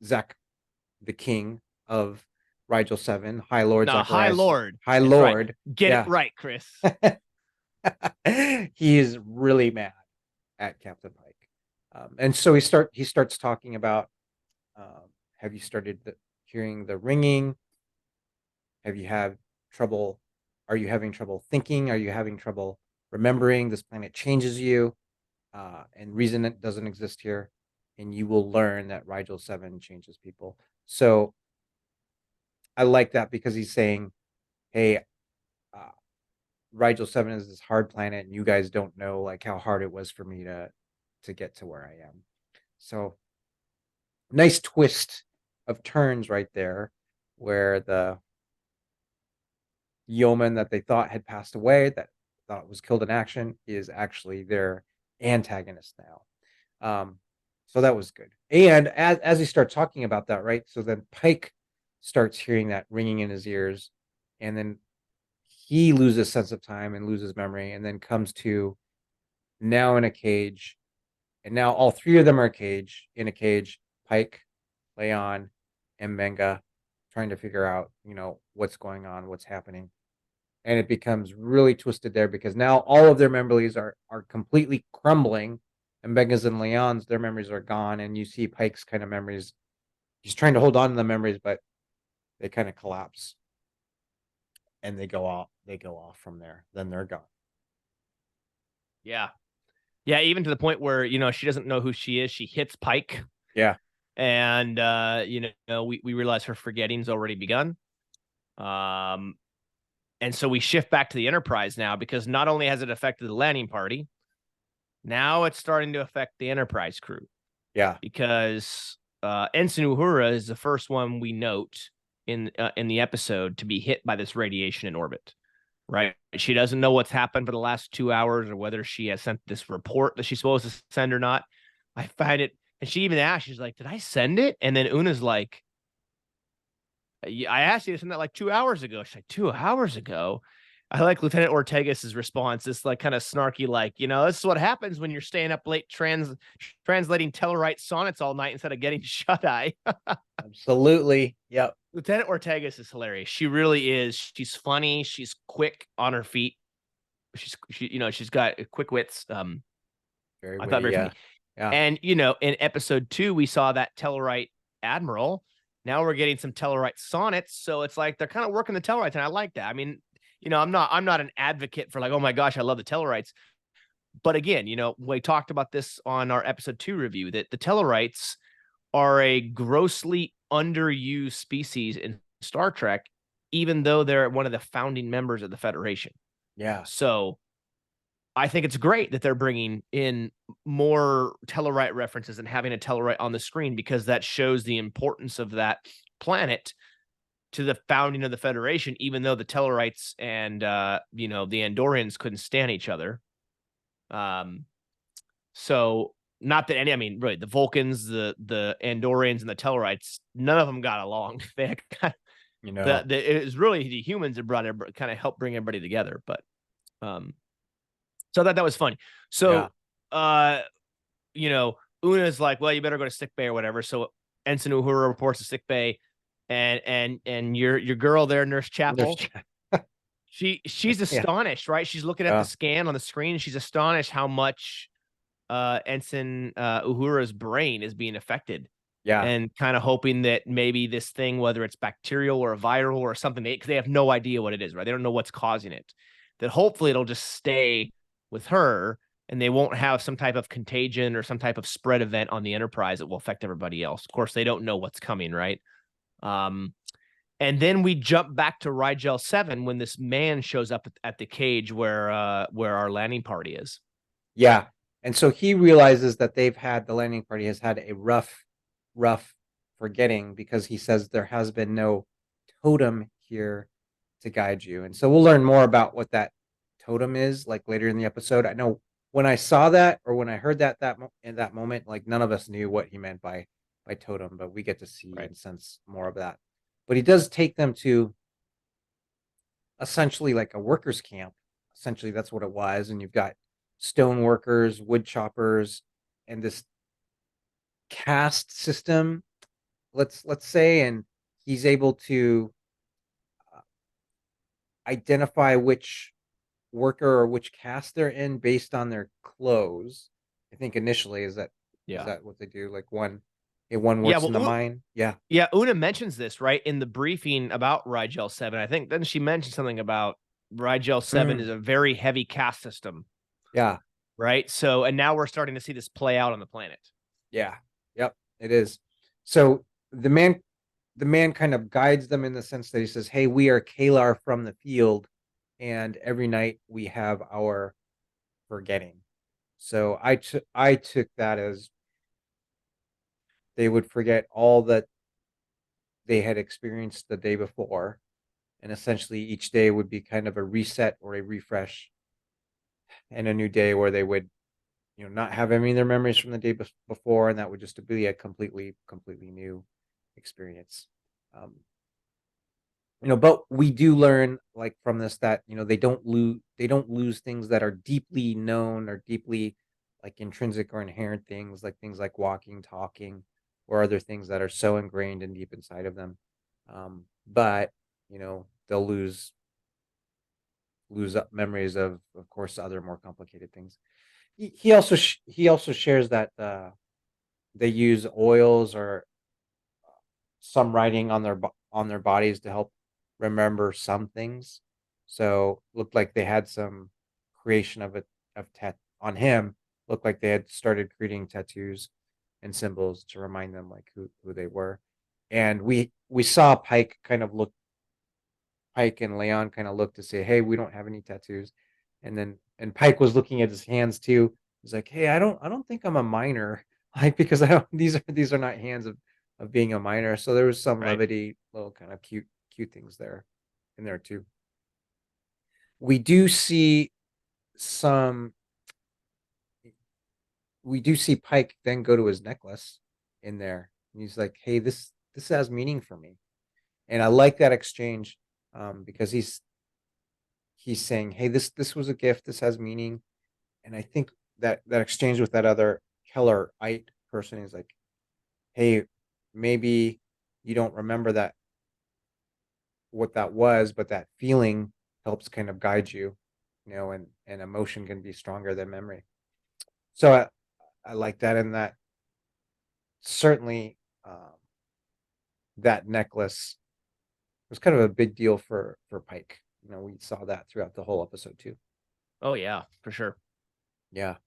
Zach, the king of Rigel VII, High Lord No, High Zacharias, Lord. High That's right. Lord, Get yeah. it right, Chris. He is really mad at Captain Pike, and so he starts talking about, have you started hearing the ringing? Have you had trouble? Are you having trouble thinking? Are you having trouble remembering? This planet changes you, and reason it doesn't exist here, and you will learn that Rigel VII changes people. So I like that, because he's saying, hey, uh, Rigel VII is this hard planet, and you guys don't know like how hard it was for me to get to where I am. So nice twist of turns right there, where the yeoman that they thought had passed away, that thought was killed in action, is actually their antagonist now. So that was good. And as he starts talking about that, right? So then Pike starts hearing that ringing in his ears, and then he loses sense of time and loses memory, and then comes to now in a cage, and now all three of them are in a cage. Pike, Leon, and Menga, trying to figure out, what's going on, what's happening. And it becomes really twisted there, because now all of their memories are completely crumbling, and Menga's and Leon's, their memories are gone, and you see Pike's kind of memories. He's trying to hold on to the memories, but they kind of collapse, and they go off from there. Then they're gone. Yeah. Yeah, even to the point where, she doesn't know who she is. She hits Pike. Yeah. And we realize her forgetting's already begun. And so we shift back to the Enterprise now, because not only has it affected the landing party, now it's starting to affect the Enterprise crew. Yeah. Because Ensign Uhura is the first one we note in the episode to be hit by this radiation in orbit. Right. She doesn't know what's happened for the last 2 hours, or whether she has sent this report that she's supposed to send or not. I find it. And she even asked, she's like, did I send it? And then Una's like, I asked you to send that like 2 hours ago. She's like, 2 hours ago? I like Lieutenant Ortegas' response. This like kind of snarky, like, this is what happens when you're staying up late translating Tellarite sonnets all night instead of getting shut-eye. Absolutely. Yep. Lieutenant Ortegas is hilarious. She really is. She's funny. She's quick on her feet. She's got quick wits. Very I thought very funny. Yeah. And in episode 2, we saw that Tellarite admiral. Now we're getting some Tellarite sonnets. So it's like they're kind of working the Tellarites, and I like that. I mean, I'm not an advocate for like, oh my gosh, I love the Tellarites. But again, we talked about this on our episode 2 review, that the Tellarites are a grossly underused species in Star Trek, even though they're one of the founding members of the Federation. Yeah. So I think it's great that they're bringing in more Tellarite references and having a Tellarite on the screen, because that shows the importance of that planet to the founding of the Federation, even though the Tellarites and, the Andorians couldn't stand each other. So not that really the Vulcans, the Andorians, and the Tellarites, none of them got along. They got, it was really the humans that kind of helped bring everybody together. But so that was funny. So Una's like, well, you better go to sick bay or whatever. So Ensign Uhura reports to sickbay, and your girl there, Nurse Chapel, she's Yeah. astonished, right? She's looking at the Yeah. scan on the screen. She's astonished how much Ensign Uhura's brain is being affected, Yeah. and kind of hoping that maybe this thing, whether it's bacterial or viral or something, because they have no idea what it is, right? They don't know what's causing it. That hopefully it'll just stay with her, and they won't have some type of contagion or some type of spread event on the Enterprise that will affect everybody else. Of course, they don't know what's coming, right? Um, and then we jump back to Rigel VII when this man shows up at the cage where our landing party is. Yeah. And so he realizes that the landing party has had a rough forgetting, because he says there has been no totem here to guide you. And so we'll learn more about what that totem is like later in the episode. I know when I saw that, or when I heard that in that moment, like none of us knew what he meant by totem, but we get to see Right. and sense more of that. But he does take them to essentially like a workers camp. Essentially, that's what it was. And you've got stone workers, wood choppers, and this caste system, let's say, and he's able to identify which worker or which caste they're in based on their clothes. I think initially is Yeah. that what they do? Like one Yeah. works in the Well, mine. Yeah. yeah, Una mentions this right in the briefing about Rigel 7. I think then she mentioned something about Rigel 7 is a very heavy caste system, Yeah. right? So, and now we're starting to see this play out on the planet. Yeah. Yep. It is. So the man kind of guides them in the sense that he says, "Hey, we are Kalar from the field, and every night we have our forgetting." So I took that as they would forget all that they had experienced the day before, and essentially each day would be kind of a reset or a refresh, and a new day where they would, not have any of their memories from the day before, and that would just be a completely new experience. Um, but we do learn, like, from this, that they don't lose things that are deeply known or deeply, like, intrinsic or inherent things, like walking, talking, or other things that are so ingrained and deep inside of them. But they'll lose up memories of course, other more complicated things. He also shares that they use oils or some writing on their bodies to help remember some things. So looked like they had some creation of tat on him. Looked like they had started creating tattoos and symbols to remind them, like, who they were. And we saw Pike and Leon kind of look to say, "Hey, we don't have any tattoos." And Pike was looking at his hands too. He's like, "Hey, I don't think I'm a minor." Like, because I don't these are not hands of being a minor. So there was some Right. levity, little kind of cute things there in there too. We do see some we do see Pike then go to his necklace in there. And he's like, "Hey, this has meaning for me." And I like that exchange, because he's saying, "Hey, this was a gift. This has meaning." And I think that exchange with that other Kellerite person is like, "Hey, maybe you don't remember that what that was, but that feeling helps kind of guide you, and emotion can be stronger than memory." So I like that, and that certainly, that necklace was kind of a big deal for Pike. We saw that throughout the whole episode too. Oh yeah, for sure. Yeah.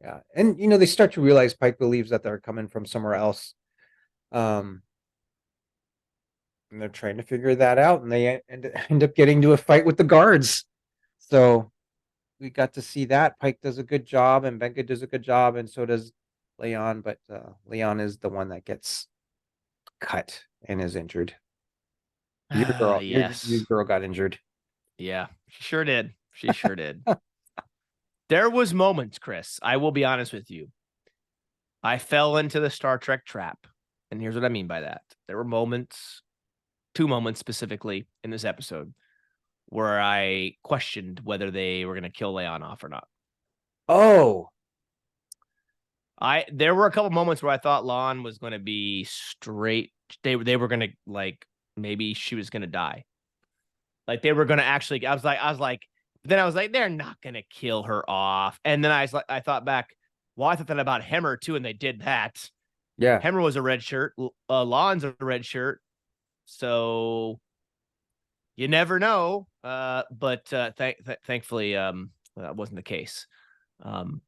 Yeah. And they start to realize Pike believes that they're coming from somewhere else. Um and they're trying to figure that out, and they end up getting to a fight with the guards. So we got to see that. Pike does a good job, and Benga does a good job, and so does Leon, but Leon is the one that gets cut and is injured. Your Ah, girl, your yes. girl got injured. Yeah, she sure did. She sure did. There was moments, Chris. I will be honest with you. I fell into the Star Trek trap. And here's what I mean by that. There were moments, two moments specifically in this episode, where I questioned whether they were going to kill Leon off or not. Oh, There were a couple moments where I thought Lon was going to be straight. They were going to, like, maybe she was going to die. Like they were going to actually. Then I was like, they're not going to kill her off. And then I thought back. Well, I thought that about Hemmer too, and they did that. Yeah. Hemmer was a red shirt. Lon's a red shirt. So you never know. But thankfully, that wasn't the case.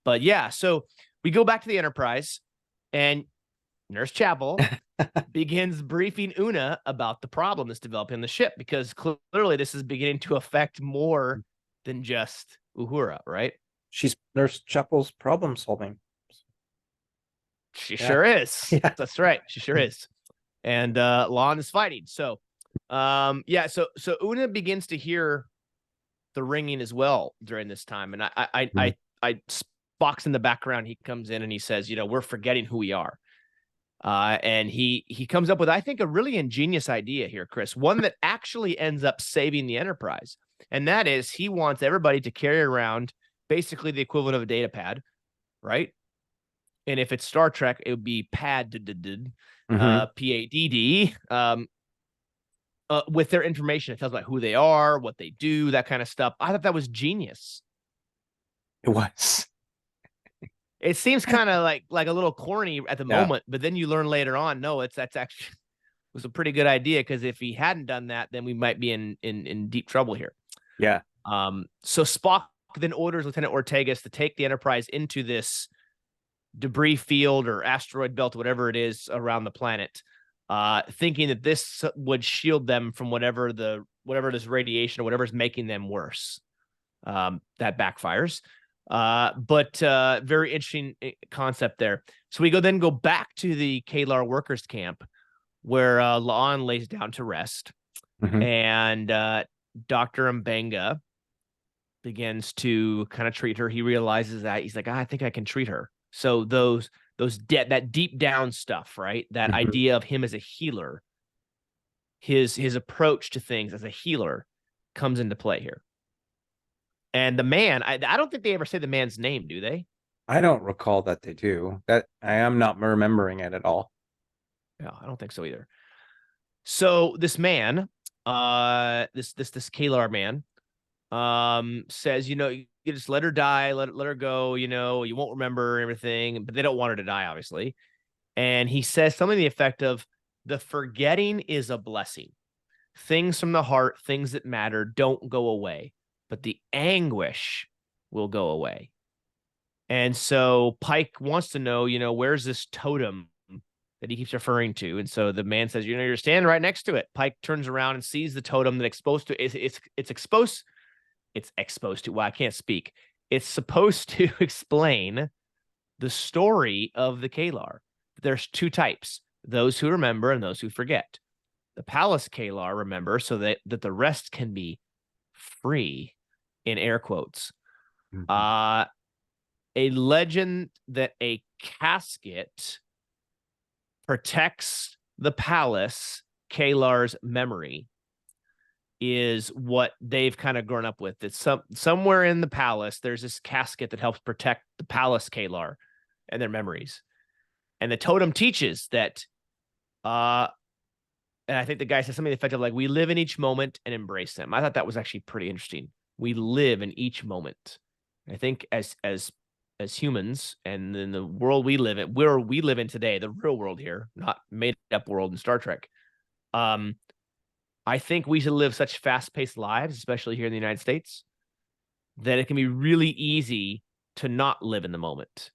But yeah, so we go back to the Enterprise, and Nurse Chapel begins briefing Una about the problem that's developing on the ship, because clearly this is beginning to affect more than just Uhura, right? She's Nurse Chapel's problem solving. She sure is. Yeah. That's right. She sure is. And Lon is fighting. So so Una begins to hear the ringing as well during this time. And I Spock's in the background. He comes in and he says, we're forgetting who we are. And he comes up with, I think, a really ingenious idea here, Chris, one that actually ends up saving the Enterprise. And that is, he wants everybody to carry around basically the equivalent of a data pad, right? And if it's Star Trek, it would be PADD, PADD, with their information. It tells about who they are, what they do, that kind of stuff. I thought that was genius. It was. It seems kind of like a little corny at the moment, but then you learn later on, no, that's actually was a pretty good idea, because if he hadn't done that, then we might be in deep trouble here. Yeah. So Spock then orders Lieutenant Ortegas to take the Enterprise into this debris field or asteroid belt, whatever it is around the planet, thinking that this would shield them from whatever this radiation or whatever's making them worse. That backfires. But very interesting concept there. So we then go back to the Kalar workers camp, where La'an lays down to rest, and Dr. Mbenga begins to kind of treat her. He realizes that he's like, I think I can treat her. So that deep down stuff, right? That idea of him as a healer, his approach to things as a healer comes into play here. And the man, I don't think they ever say the man's name, do they? I don't recall that they do. That I am not remembering it at all. Yeah, I don't think so either. So this man, this Kalar man, says, you just let her die, let her go, you won't remember everything, but they don't want her to die, obviously. And he says something to the effect of, the forgetting is a blessing. Things from the heart, things that matter, don't go away, but the anguish will go away. And so Pike wants to know, where's this totem that he keeps referring to? And so the man says, you're standing right next to it. Pike turns around and sees the totem that it's exposed to. Well, I can't speak. It's supposed to explain the story of the Kalar. There's two types: those who remember and those who forget. The Palace Kalar remember, so that the rest can be free, in air quotes. A legend that a casket protects the Palace Kalar's memory is what they've kind of grown up with. It's somewhere in the palace, there's this casket that helps protect the Palace Kalar and their memories. And the totem teaches that, and I think the guy said something effective like, we live in each moment and embrace them. I thought that was actually pretty interesting. We live in each moment. I think as humans, and in the world we live in, where we live in today, the real world here, not made up world in Star Trek, I think we should live such fast-paced lives, especially here in the United States, that it can be really easy to not live in the moment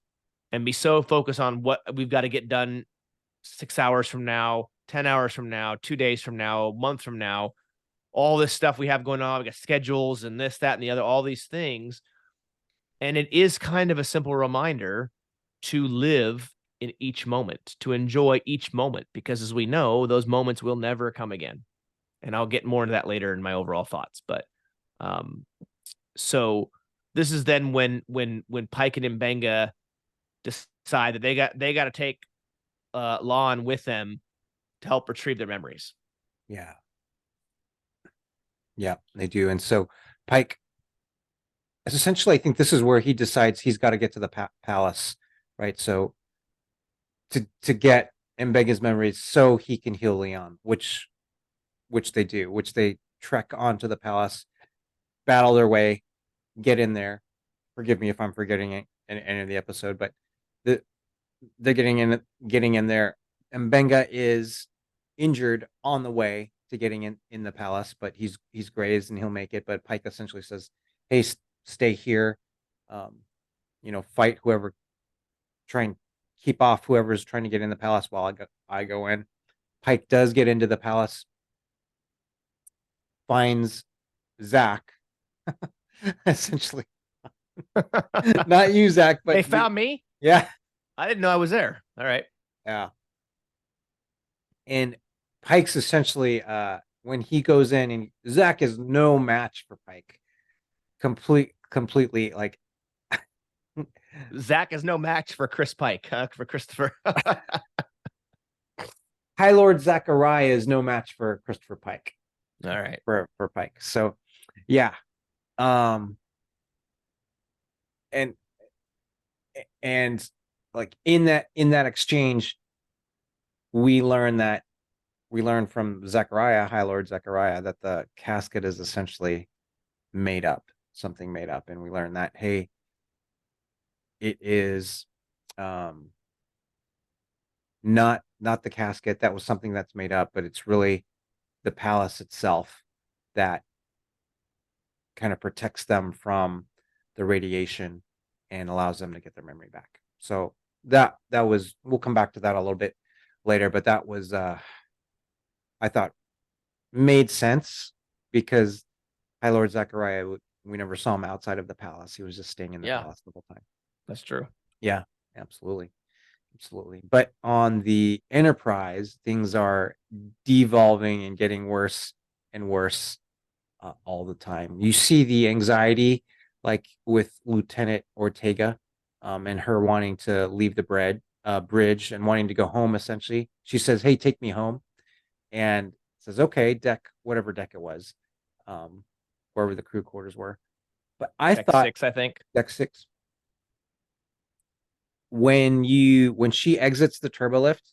and be so focused on what we've got to get done 6 hours from now, 10 hours from now, 2 days from now, a month from now, all this stuff we have going on. We got schedules and this, that, and the other, all these things. And it is kind of a simple reminder to live in each moment, to enjoy each moment, because as we know, those moments will never come again. And I'll get more into that later in my overall thoughts. But so this is then when Pike and Mbenga decide that they got to take Lon with them to help retrieve their memories. Yeah, they do. And so Pike, essentially, I think this is where he decides he's got to get to the palace, right? So to get Mbenga's memories so he can heal Leon, which they do, which they trek onto the palace, battle their way, get in there. Forgive me if I'm forgetting it in any of the episode, but the, they're getting in there. Mbenga is injured on the way to getting in the palace, but he's grazed and he'll make it. But Pike essentially says, "Hey, stay here, um, fight whoever, try and keep off whoever's trying to get in the palace while I go in." Pike does get into the palace, finds Zach, essentially. Not you, Zach, but They found me. Yeah, I didn't know I was there. All right. yeah. And Pike's essentially when he goes in, and Zach is no match for Pike. Completely like Zach is no match for Chris Pike, for Christopher. High Lord Zachariah is no match for Christopher Pike. All right. For Pike. So yeah. And like in that exchange, we learn from Zechariah, High Lord Zechariah, that the casket is essentially made up, something made up, and we learn that, hey, it is not the casket. That was something that's made up, but it's really the palace itself that kind of protects them from the radiation and allows them to get their memory back. So that was, we'll come back to that a little bit later, but that was I thought made sense, because High Lord Zechariah, we never saw him outside of the palace. He was just staying in the palace the whole time. That's true. Yeah, absolutely. But on the Enterprise, things are devolving and getting worse and worse all the time. You see the anxiety, like with Lieutenant Ortega, and her wanting to leave the bridge and wanting to go home. Essentially, she says, "Hey, take me home," and says, "Okay, whatever deck it was, wherever the crew quarters were." But I Deck thought 6, I think. deck 6. When she exits the turbolift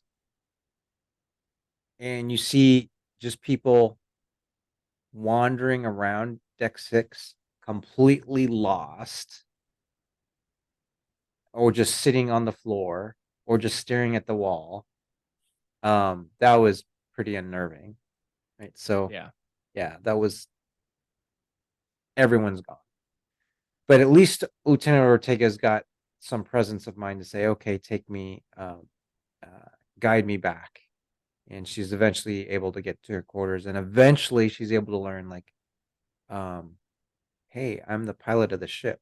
and you see just people wandering around deck 6, completely lost, or just sitting on the floor, or just staring at the wall, that was pretty unnerving, right? So yeah, that was, everyone's gone, but at least Lieutenant Ortega's got some presence of mind to say, "Okay, take me, guide me back." And she's eventually able to get to her quarters, and eventually she's able to learn, like, hey, I'm the pilot of the ship.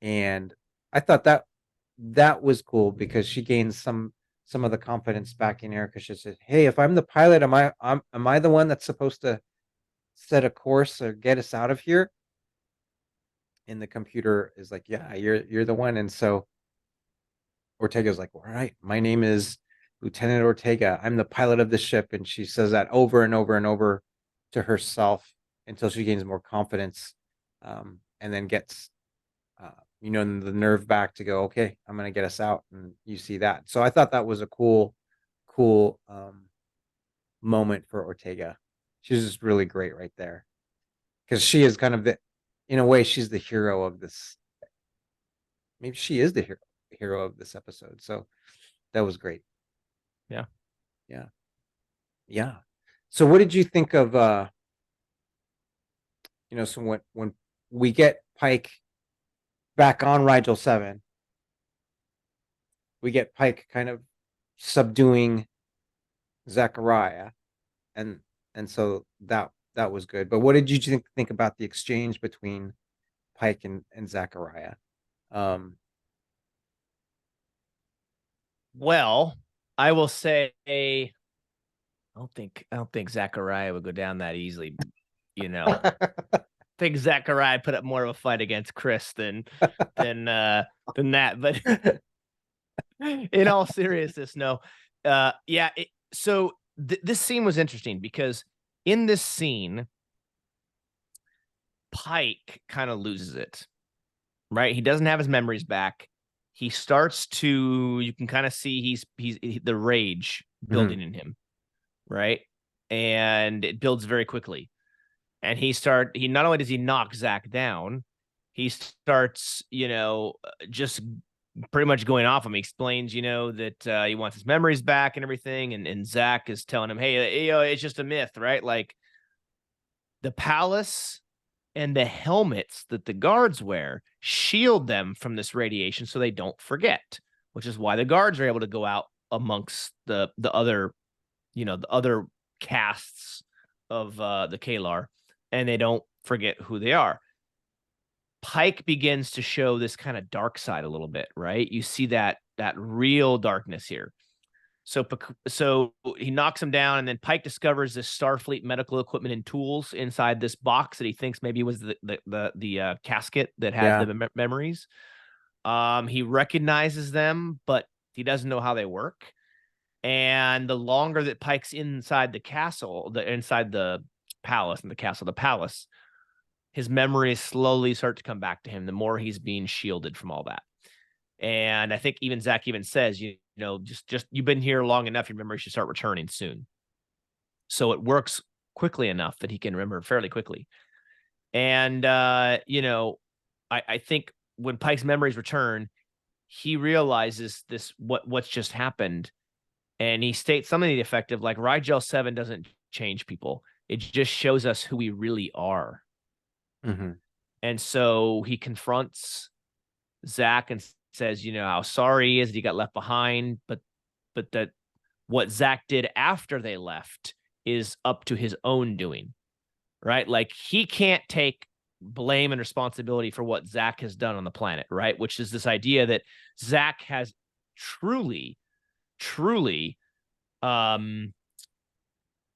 And I thought that was cool, because she gains some of the confidence back in Erica. She said, "Hey, if I'm the pilot, am I the one that's supposed to set a course or get us out of here?" And the computer is like, "Yeah, you're the one." And so Ortega's like, "All right, my name is Lieutenant Ortega. I'm the pilot of the ship." And she says that over and over and over to herself until she gains more confidence, and then gets the nerve back to go, "Okay, I'm going to get us out." And you see that. So I thought that was a cool moment for Ortega. She's just really great right there, because she is kind of in a way, she's the hero of this. Maybe she is the hero of this episode. So that was great. Yeah. So what did you think of so when we get Pike back on Rigel VII, we get Pike kind of subduing Zachariah, and so that was good. But what did you think about the exchange between Pike and Zachariah? Well, I will say, I don't think Zachariah would go down that easily. I think Zachariah put up more of a fight against Chris than that. But in all seriousness, no. Yeah. So this scene was interesting, because in this scene, Pike kind of loses it, right? He doesn't have his memories back. he starts to, you can kind of see he's the rage Hmm. building in him, right? And it builds very quickly. And he not only does he knock Zach down, he starts, just pretty much going off him. He explains, that he wants his memories back and everything. And Zach is telling him, hey, it's just a myth, right? Like the palace and the helmets that the guards wear shield them from this radiation so they don't forget, which is why the guards are able to go out amongst the other, the other casts of the Kalar, and they don't forget who they are. Pike begins to show this kind of dark side a little bit, right? You see that real darkness here. So he knocks him down, and then Pike discovers this Starfleet medical equipment and tools inside this box that he thinks maybe was the casket that has Yeah. the memories. He recognizes them, but he doesn't know how they work. And the longer that Pike's inside the castle, inside the palace, and the palace, his memories slowly start to come back to him. The more he's being shielded from all that. And I think even Zach even says, just you've been here long enough, your memory should start returning soon. So it works quickly enough that he can remember fairly quickly. And I think when Pike's memories return, he realizes what's just happened. And he states something to the effect of like Rigel VII doesn't change people. It just shows us who we really are. Hmm. And so he confronts Zach and says, how sorry he is that he got left behind, but that what Zach did after they left is up to his own doing, right? Like he can't take blame and responsibility for what Zach has done on the planet, right? Which is this idea that Zach has truly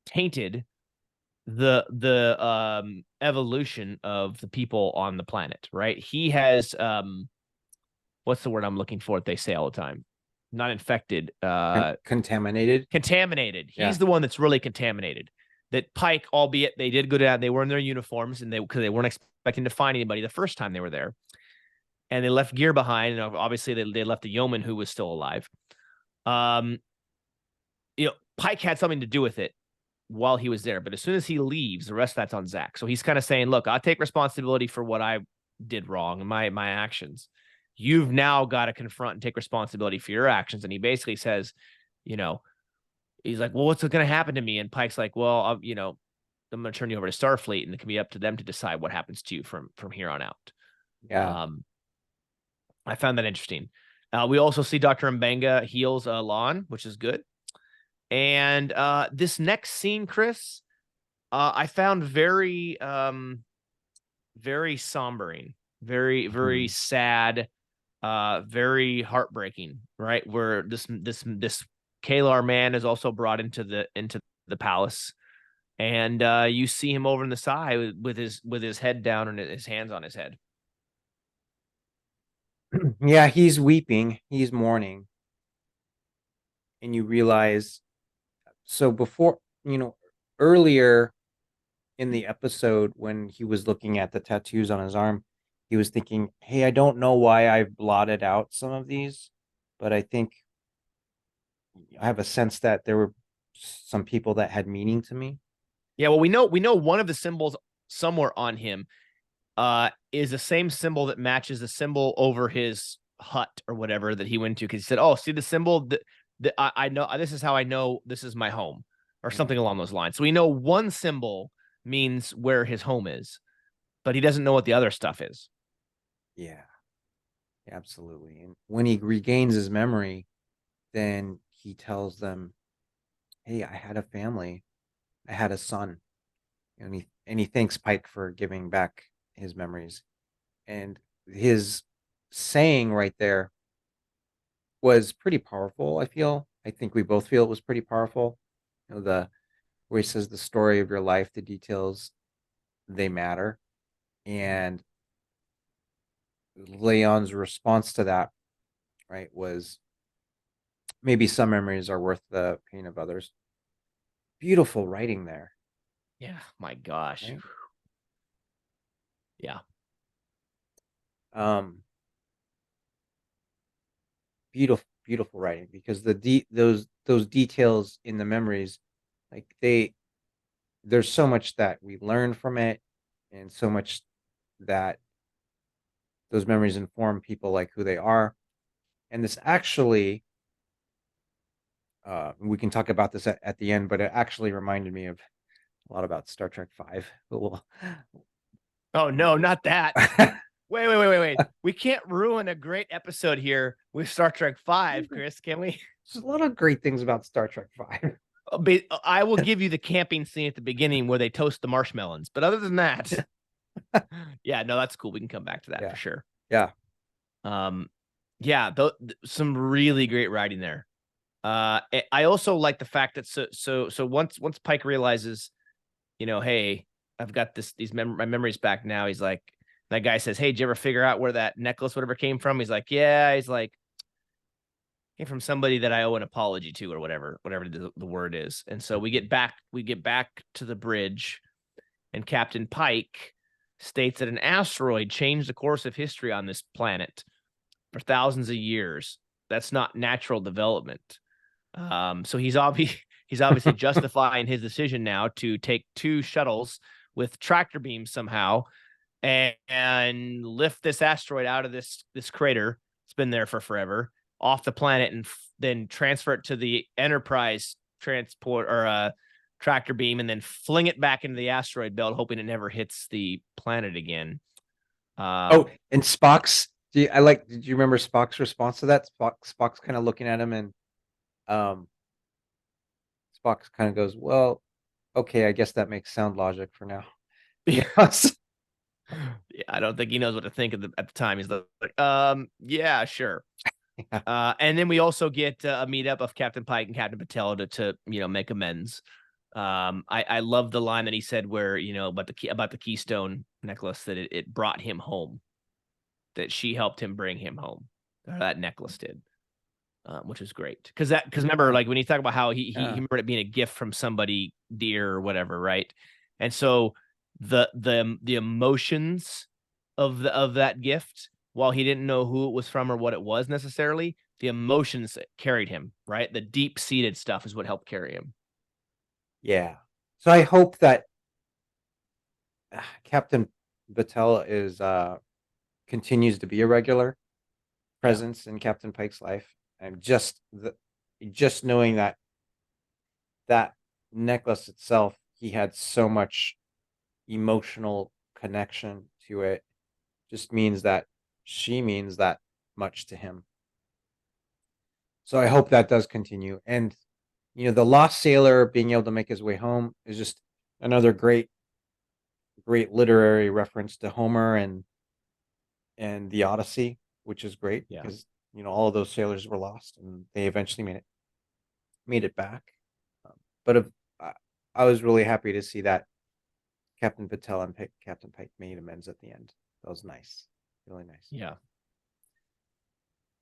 tainted the evolution of the people on the planet, right? He has what's the word I'm looking for that they say all the time? Not infected, Contaminated. contaminated. Yeah. He's the one that's really contaminated. That Pike, albeit they did go down, they were in their uniforms and because they weren't expecting to find anybody the first time they were there. And they left gear behind, and obviously they left the yeoman who was still alive. Um, Pike had something to do with it while he was there, but as soon as he leaves, the rest of that's on Zach. So he's kind of saying, "Look, I'll take responsibility for what I did wrong and my actions. You've now got to confront and take responsibility for your actions." And he basically says, you know, he's like, "Well, what's going to happen to me?" And Pike's like, "Well, I'm going to turn you over to Starfleet, and it can be up to them to decide what happens to you from here on out." Yeah. Um, I found that interesting. We also see Dr. Mbenga heals Lon, which is good. And this next scene, Chris, I found very sombering, very Mhm. sad, very heartbreaking, right? Where this Kalar man is also brought into the palace, and you see him over in the side with his head down and his hands on his head. Yeah, he's weeping, he's mourning, and you realize so before, earlier in the episode when he was looking at the tattoos on his arm, he was thinking, "Hey, I don't know why I've blotted out some of these, but I think I have a sense that there were some people that had meaning to me." Yeah, well, we know one of the symbols somewhere on him is the same symbol that matches the symbol over his hut or whatever that he went to, because he said, "Oh, see the symbol that I know, this is how I know this is my home," or something Mhm. along those lines. So we know one symbol means where his home is, but he doesn't know what the other stuff is. Yeah, absolutely. And when he regains his memory, then he tells them, "Hey, I had a family. I had a son." And he thanks Pike for giving back his memories. And his saying right there was pretty powerful, I feel. I think we both feel it was pretty powerful. The where he says the story of your life, the details, they matter. And Leon's response to that, right, was maybe some memories are worth the pain of others. Beautiful writing there, Yeah, my gosh. right? Yeah. Um, beautiful writing, because those details in the memories, like there's so much that we learn from it, and so much that those memories inform people like who they are. And this actually, we can talk about this at the end, but it actually reminded me of a lot about Star Trek V. But we'll Oh no, not that. Wait. We can't ruin a great episode here with Star Trek V, Chris, can we? There's a lot of great things about Star Trek V. I will give you the camping scene at the beginning where they toast the marshmallows. But other than that, yeah, no, that's cool. We can come back to that for sure. Yeah. Yeah, some really great writing there. I also like the fact that so once Pike realizes, hey, I've got my memories back now. He's like, that guy says, hey, did you ever figure out where that necklace, whatever, came from? He's like, yeah. He's like, came from somebody that I owe an apology to, or whatever the word is. And so we get back to the bridge, and Captain Pike states that an asteroid changed the course of history on this planet for thousands of years. That's not natural development. So he's obviously justifying his decision now to take 2 shuttles with tractor beams somehow and lift this asteroid out of this crater. It's been there for forever, off the planet, and then transfer it to the Enterprise transport or tractor beam, and then fling it back into the asteroid belt, hoping it never hits the planet again. And Spock's. Did you remember Spock's response to that? Spock's kind of looking at him, and Spock kind of goes, "Well, okay, I guess that makes sound logic for now." Yes. Yeah, I don't think he knows what to think at the time. He's like, yeah, sure. Yeah. And then we also get a meetup of Captain Pike and Captain Patel to make amends. I love the line that he said where, about the Keystone necklace, that it brought him home, that she helped him bring him home, or that necklace did. Which is great, because remember, like when you talk about how he remembered it being a gift from somebody dear or whatever, right? And so the emotions of that gift, while he didn't know who it was from or what it was necessarily, the emotions carried him, right? The deep seated stuff is what helped carry him. Yeah. So I hope that Captain Battelle is continues to be a regular presence in Captain Pike's life. And just knowing that necklace itself, he had so much emotional connection to it, just means that she means that much to him. So I hope that does continue. And the lost sailor being able to make his way home is just another great literary reference to Homer and the Odyssey, which is great because all of those sailors were lost and they eventually made it back. But I was really happy to see that Captain Patel and Captain Pike made amends at the end. That was nice, really nice. Yeah,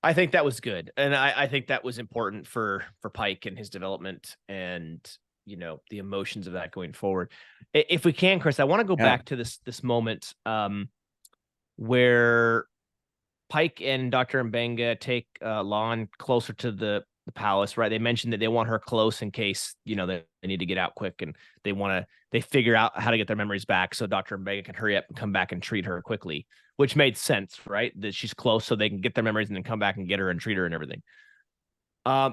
I think that was good, and I think that was important for Pike and his development, and the emotions of that going forward. If we can, Chris, I want to go back to this moment where Pike and Dr. Mbenga take Lon closer to the palace, right? They mentioned that they want her close in case they need to get out quick, and they figure out how to get their memories back so Dr. Mbenga can hurry up and come back and treat her quickly, which made sense, right? That she's close so they can get their memories and then come back and get her and treat her and everything.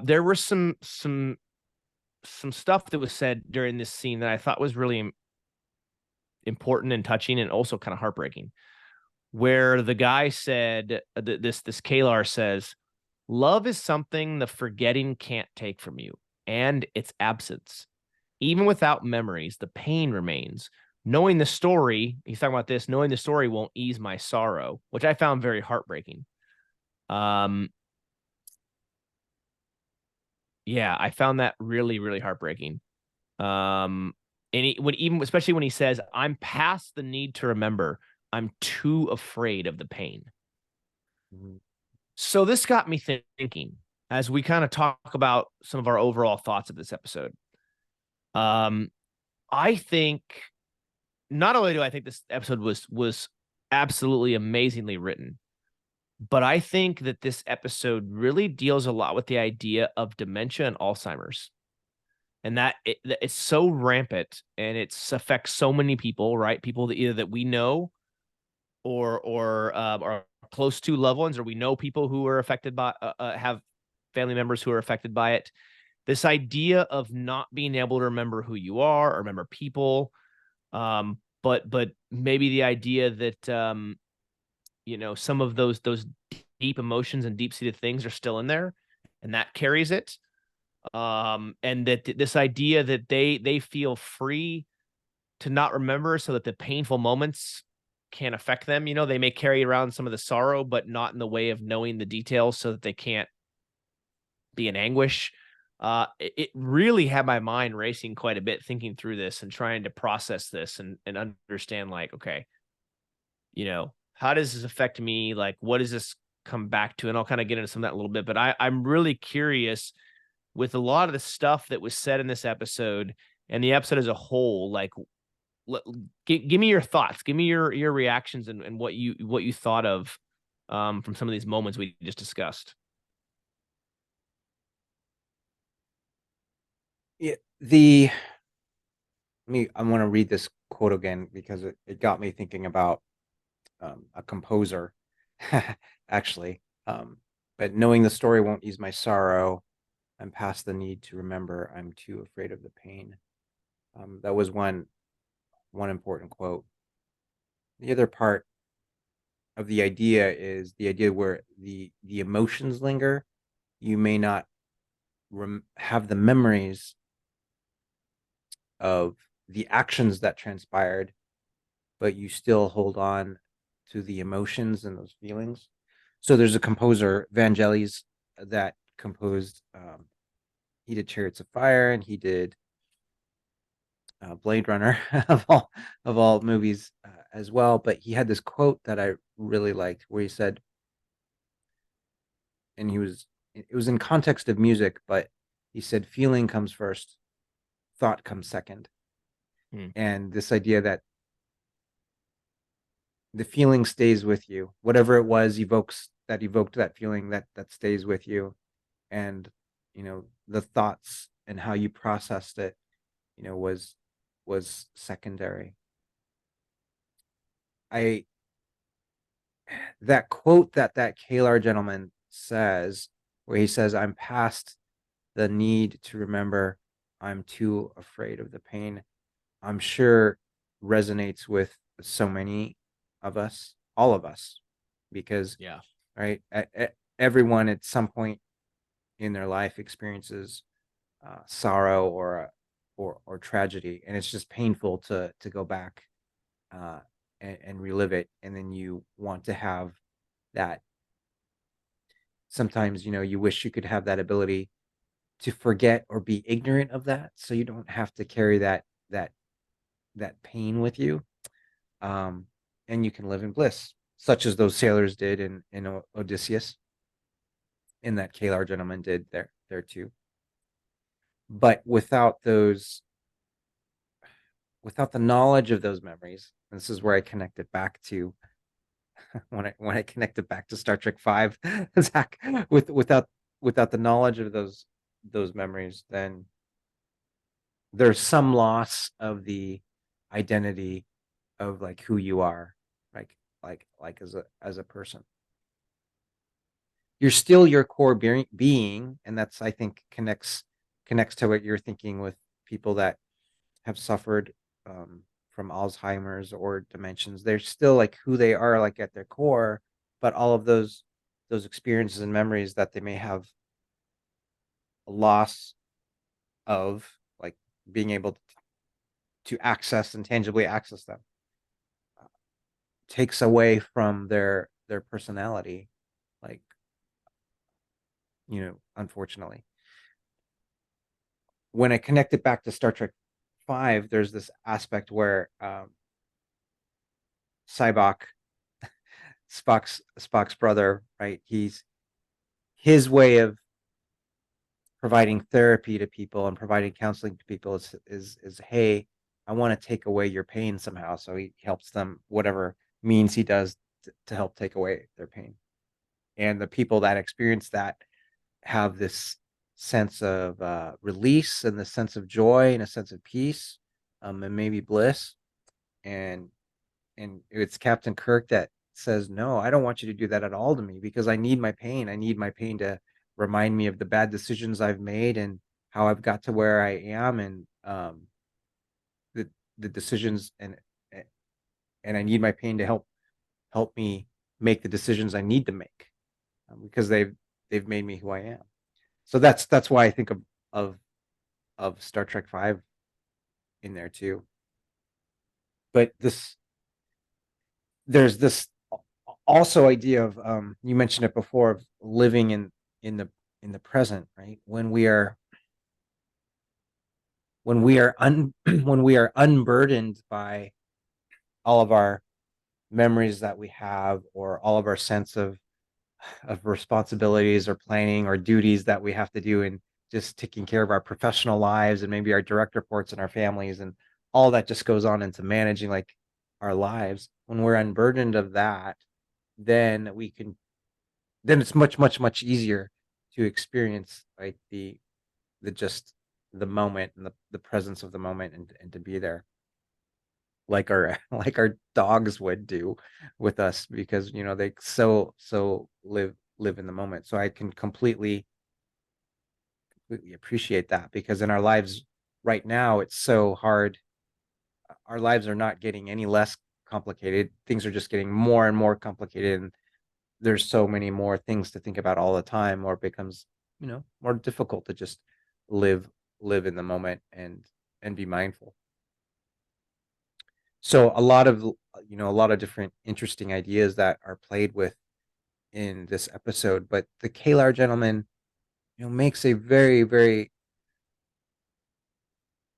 There were some stuff that was said during this scene that I thought was really important and touching, and also kind of heartbreaking, where the guy said, this Kalar says, love is something the forgetting can't take from you, and its absence. Even without memories, the pain remains. Knowing the story, he's talking about this, knowing the story won't ease my sorrow, which I found very heartbreaking. Yeah, I found that really, really heartbreaking. And especially when he says, I'm past the need to remember, I'm too afraid of the pain. Mm-hmm. So this got me thinking as we kind of talk about some of our overall thoughts of this episode. I think not only do I think this episode was absolutely amazingly written, But I think that this episode really deals a lot with the idea of dementia and Alzheimer's, and it's so rampant and it's affects so many people, right? People that either that we know or are close to loved ones, or we know people who are affected by have family members who are affected by it. This idea of not being able to remember who you are or remember people, but maybe the idea that some of those deep emotions and deep seated things are still in there, and that carries it. And that this idea that they feel free to not remember, so that the painful moments can't affect them. They may carry around some of the sorrow, but not in the way of knowing the details, so that they can't be in anguish. It really had my mind racing quite a bit thinking through this and trying to process this and understand, like, okay, how does this affect me? Like, what does this come back to? And I'll kind of get into some of that a little bit, but I'm really curious with a lot of the stuff that was said in this episode and the episode as a whole. Like, give me your thoughts, give me your reactions, and what you thought of from some of these moments we just discussed. Yeah, I want to read this quote again because it got me thinking about a composer, actually. But knowing the story won't ease my sorrow. I'm past the need to remember. I'm too afraid of the pain. That was one important quote. The other part of the idea is the idea where the emotions linger. You may not have the memories of the actions that transpired, but you still hold on to the emotions and those feelings. So there's a composer, Vangelis, that composed. He did Chariots of Fire, and he did Blade Runner of all movies as well. But he had this quote that I really liked, where he said, and it was in context of music, but he said, "Feeling comes first, thought comes second." Hmm. And this idea that the feeling stays with you, whatever it was evoked that feeling, that stays with you, and the thoughts and how you processed it, was secondary. I That quote that Kalar gentleman says, where he says, "I'm past the need to remember. I'm too afraid of the pain." I'm sure resonates with so many of us, all of us, because Yeah. right, everyone at some point in their life experiences sorrow or tragedy, and it's just painful to go back uh, and relive it, and then you want to have that. Sometimes you wish you could have that ability to forget or be ignorant of that, so you don't have to carry that that pain with you, um, and you can live in bliss, such as those sailors did in Odysseus, and that Kalar gentleman did there too. But without the knowledge of those memories, this is where I connect it back to when I connect it back to Star Trek Five, Zach, without the knowledge of those memories, then there's some loss of the identity of like who you are, like as a person. You're still your core being, and that's, I think, connects to what you're thinking with people that have suffered from Alzheimer's or dementias. They're still like who they are, like at their core, but all of those experiences and memories that they may have a loss of, like being able to access and tangibly access them, takes away from their personality, like unfortunately. When I connect it back to Star Trek 5, there's this aspect where Cybok, Spock's brother, right? His way of providing therapy to people and providing counseling to people is hey, I want to take away your pain somehow. So he helps them, whatever means he does to help take away their pain. And the people that experience that have this sense of release and the sense of joy and a sense of peace, and maybe bliss. And it's Captain Kirk that says, "No, I don't want you to do that at all to me, because I need my pain. I need my pain to remind me of the bad decisions I've made and how I've got to where I am, and the decisions, and I need my pain to help me make the decisions I need to make, because they've made me who I am." So that's why I think of Star Trek V in there too. But there's this also idea of, you mentioned it before, of living in the present, right? When we are when we are unburdened by all of our memories that we have, or all of our sense of responsibilities or planning or duties that we have to do, and just taking care of our professional lives and maybe our direct reports and our families, and all that just goes on into managing like our lives. When we're unburdened of that, then then it's much easier to experience like the just the moment and the presence of the moment, and to be there, like our like our dogs would do with us, because they so live in the moment. So I can completely appreciate that, because in our lives right now, it's so hard. Our lives are not getting any less complicated. Things are just getting more and more complicated, and there's so many more things to think about all the time, or it becomes more difficult to just live live in the moment, and be mindful. So a lot of different interesting ideas that are played with in this episode, but the Kalar gentleman makes a very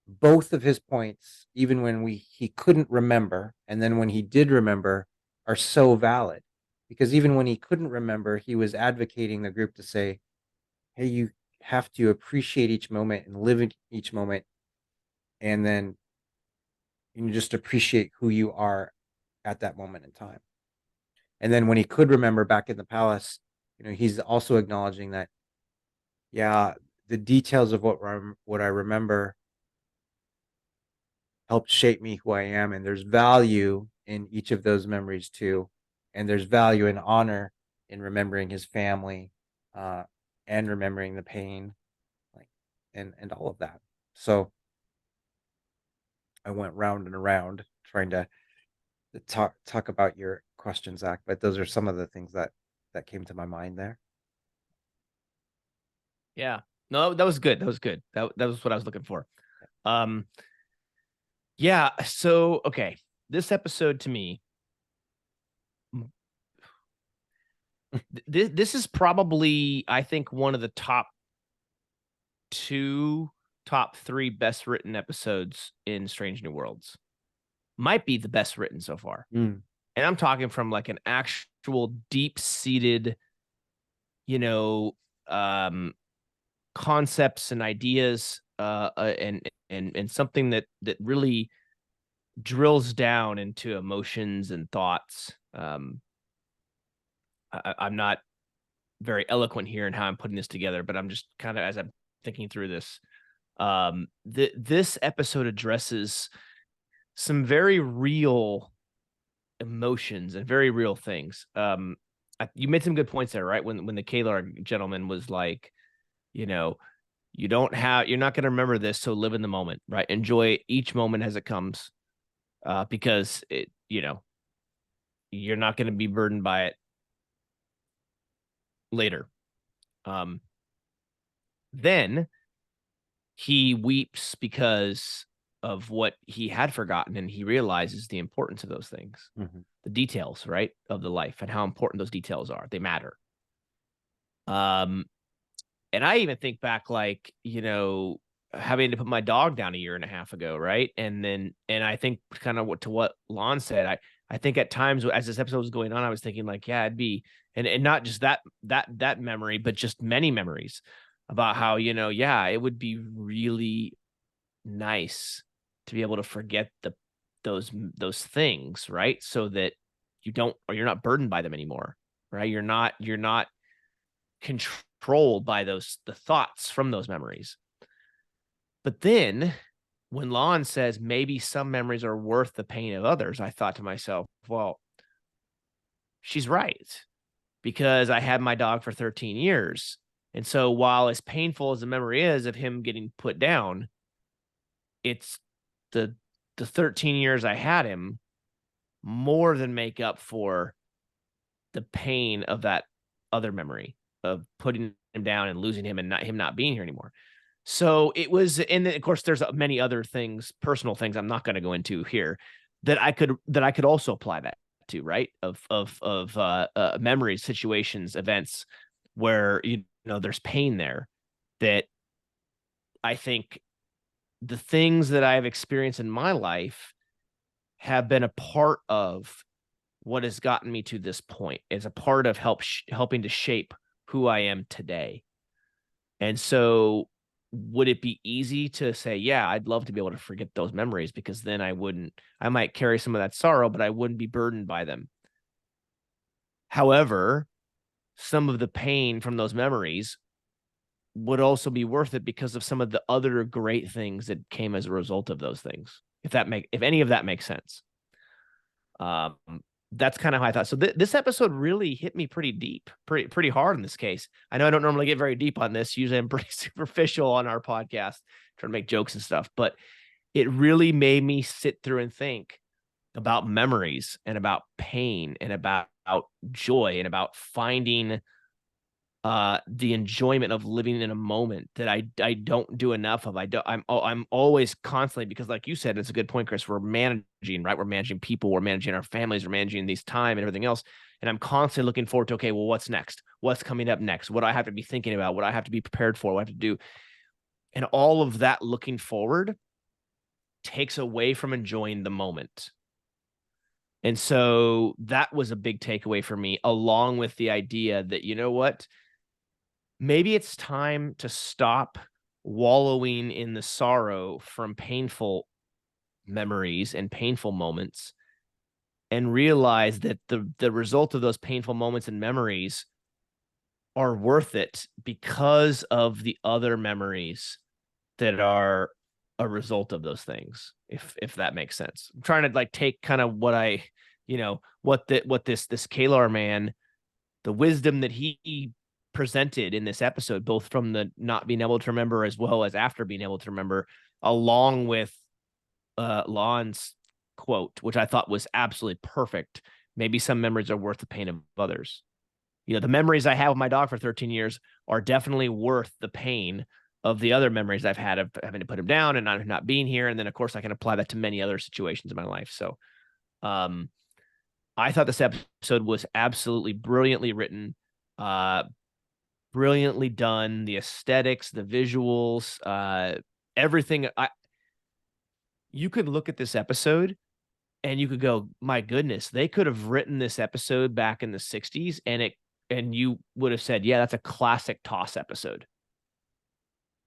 both of his points, even when he couldn't remember, and then when he did remember, are so valid, because even when he couldn't remember, he was advocating the group to say, hey, you have to appreciate each moment and live in each moment, and then just appreciate who you are at that moment in time. And then when he could remember back in the palace, he's also acknowledging that, yeah, the details of what I remember helped shape me who I am, and there's value in each of those memories too, and there's value and honor in remembering his family, and remembering the pain, like, and all of that. So I went round and around trying to talk about your question, Zach, but those are some of the things that came to my mind there. Yeah. No, that was good. That was good. That was what I was looking for. Yeah. So, okay. This episode to me, this is probably, I think, one of the top three best written episodes in Strange New Worlds. Might be the best written so far. Mm. And I'm talking from like an actual deep seated, you know, concepts and ideas, and something that really drills down into emotions and thoughts. I'm not very eloquent here in how I'm putting this together, but I'm just kind of, as I'm thinking through this, this episode addresses some very real emotions and very real things. You made some good points there, right? When the Kalar gentleman was like, you know, you're not going to remember this, so live in the moment, right? Enjoy each moment as it comes, because you're not going to be burdened by it later. Then he weeps because of what he had forgotten, and he realizes the importance of those things, the details, right, of the life, and how important those details are. They matter. And I even think back, like, having to put my dog down a year and a half ago, right? And I think kind of to what Lon said, I think at times as this episode was going on, I was thinking like, yeah, it'd be, and not just that memory, but just many memories about how, yeah, it would be really nice to be able to forget those things, right? So that you're not burdened by them anymore. right? You're not controlled by the thoughts from those memories. But then when Lon says maybe some memories are worth the pain of others, I thought to myself, well, she's right, because I had my dog for 13 years. And so while as painful as the memory is of him getting put down, it's the 13 years I had him more than make up for the pain of that other memory of putting him down and losing him and not being here anymore. So it was, and then of course there's many other things, personal things I'm not going to go into here that I could also apply that to, right? Of memories, situations, events where there's pain there, that I think the things that I've experienced in my life have been a part of what has gotten me to this point, is a part of helping to shape who I am today. And so would it be easy to say, yeah, I'd love to be able to forget those memories, because then I might carry some of that sorrow, but I wouldn't be burdened by them. However, some of the pain from those memories would also be worth it because of some of the other great things that came as a result of those things. If any of that makes sense. That's kind of how I thought. So this episode really hit me pretty deep, pretty hard in this case. I know I don't normally get very deep on this. Usually I'm pretty superficial on our podcast, trying to make jokes and stuff, but it really made me sit through and think about memories and about pain and about joy and about finding the enjoyment of living in a moment that I don't do enough of. I'm always constantly, because like you said, it's a good point, Chris, we're managing, right? We're managing people, we're managing our families, we're managing these time and everything else. And I'm constantly looking forward to, okay, well, what's next? What's coming up next? What do I have to be thinking about? What do I have to be prepared for? What I have to do? And all of that looking forward takes away from enjoying the moment. And so that was a big takeaway for me, along with the idea that, you know what? Maybe it's time to stop wallowing in the sorrow from painful memories and painful moments, and realize that the result of those painful moments and memories are worth it because of the other memories that are a result of those things. If that makes sense. I'm trying to like take kind of what this Kalar man, the wisdom that he presented in this episode, both from the not being able to remember as well as after being able to remember, along with Lon's quote, which I thought was absolutely perfect. Maybe some memories are worth the pain of others. The memories I have with my dog for 13 years are definitely worth the pain of the other memories I've had of having to put him down and not being here. And then of course I can apply that to many other situations in my life. So I thought this episode was absolutely brilliantly written, brilliantly done. The aesthetics, the visuals, everything. You could look at this episode and you could go, my goodness, they could have written this episode back in the 60s and you would have said, yeah, that's a classic Toss episode.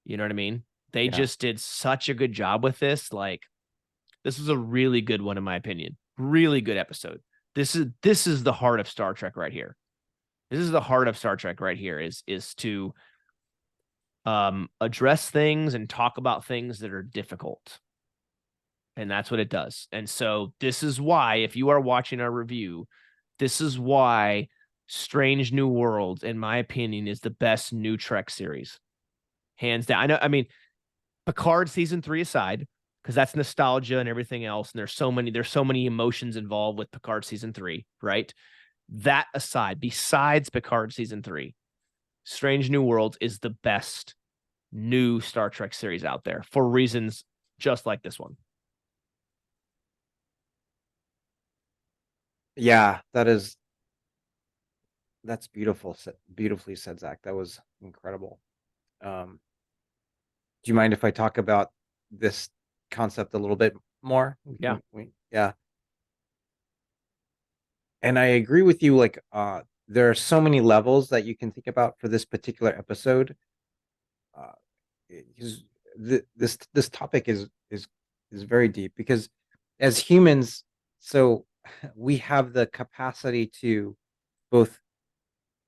You know what I mean? They just did such a good job with this. Like, this was a really good one, in my opinion. Really good episode. This is the heart of Star Trek right here. This is the heart of Star Trek right here, is to address things and talk about things that are difficult. And that's what it does. And so this is why, if you are watching our review, this is why Strange New Worlds, in my opinion, is the best new Trek series. Hands down. I mean, Picard season 3 aside, because that's nostalgia and everything else, and there's so many emotions involved with Picard season 3, right? That aside, besides Picard season 3, Strange New Worlds is the best new Star Trek series out there for reasons just like this one. Yeah, that's beautiful. Beautifully said, Zach. That was incredible. Do you mind if I talk about this concept a little bit more? Yeah. Yeah. And I agree with you. Like, there are so many levels that you can think about for this particular episode. This topic is very deep, because as humans, so we have the capacity to both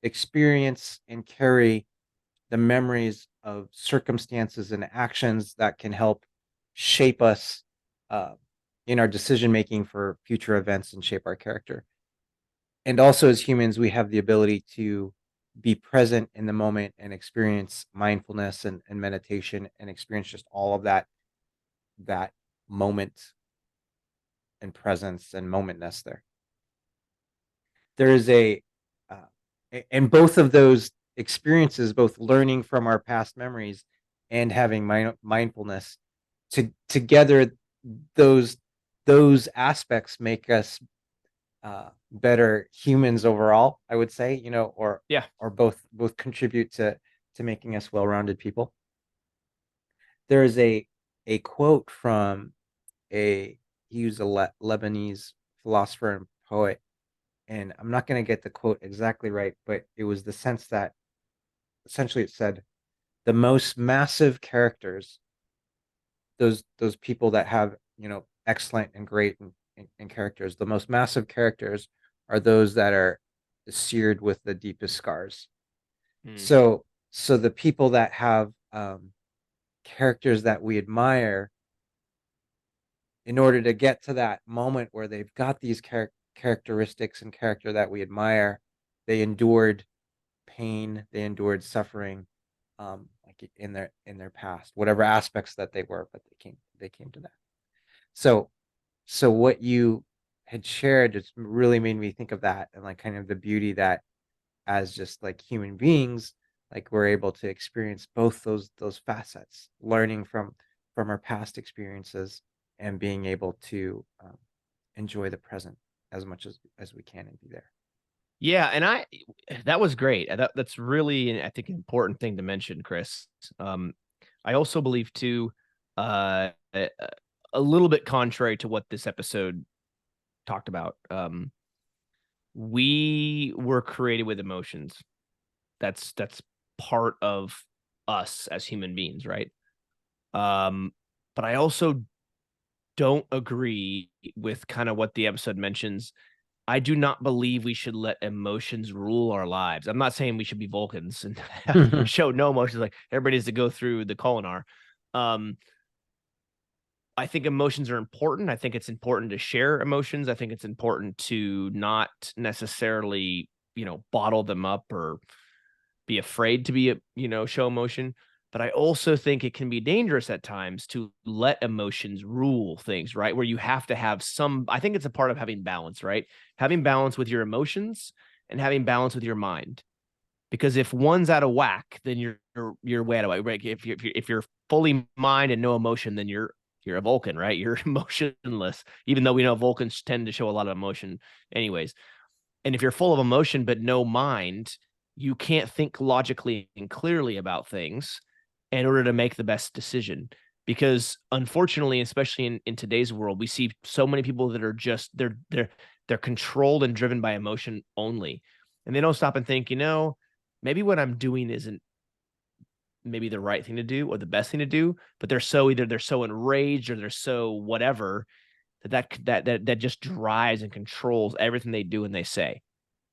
experience and carry the memories of circumstances and actions that can help shape us uh, in our decision making for future events and shape our character. And also, as humans, we have the ability to be present in the moment and experience mindfulness and meditation and experience just all of that moment and presence and momentness there. There is and both of those experiences, both learning from our past memories and having mindfulness, together, those aspects make us better humans overall, I would say, Yeah. or both contribute to making us well-rounded people. There is a quote from he was a Lebanese philosopher and poet, and I'm not going to get the quote exactly right, but it was the sense that essentially it said, the most massive characters, those people that have, excellent and great and characters, the most massive characters are those that are seared with the deepest scars. Mm. So the people that have characters that we admire, in order to get to that moment where they've got these characteristics and character that we admire, they endured pain, they endured suffering, like in their past, whatever aspects that they were, but they came to that. So what you had shared just really made me think of that, and like kind of the beauty that as just like human beings, like we're able to experience both those facets, learning from our past experiences and being able to enjoy the present as much as we can and be there. Yeah, and that was great. That's really, I think, an important thing to mention, Chris. I also believe too, a, a little bit contrary to what this episode talked about. We were created with emotions. That's part of us as human beings, right? But I also don't agree with kind of what the episode mentions. I do not believe we should let emotions rule our lives. I'm not saying we should be Vulcans and show no emotions. Like everybody needs to go through the Kolinar. Um, I think emotions are important. I think it's important to share emotions. I think it's important to not necessarily, bottle them up or be afraid to show emotion. But I also think it can be dangerous at times to let emotions rule things, right? Where you have to have I think it's a part of having balance, right? Having balance with your emotions and having balance with your mind. Because if one's out of whack, then you're way out of whack. Right? If you're fully mind and no emotion, then you're a Vulcan, right? You're emotionless, even though we know Vulcans tend to show a lot of emotion anyways. And if you're full of emotion but no mind, you can't think logically and clearly about things in order to make the best decision. Because unfortunately, especially in today's world, we see so many people that are just they're controlled and driven by emotion only. And they don't stop and think, maybe what I'm doing isn't maybe the right thing to do or the best thing to do, but they're so enraged or they're so whatever that just drives and controls everything they do and they say.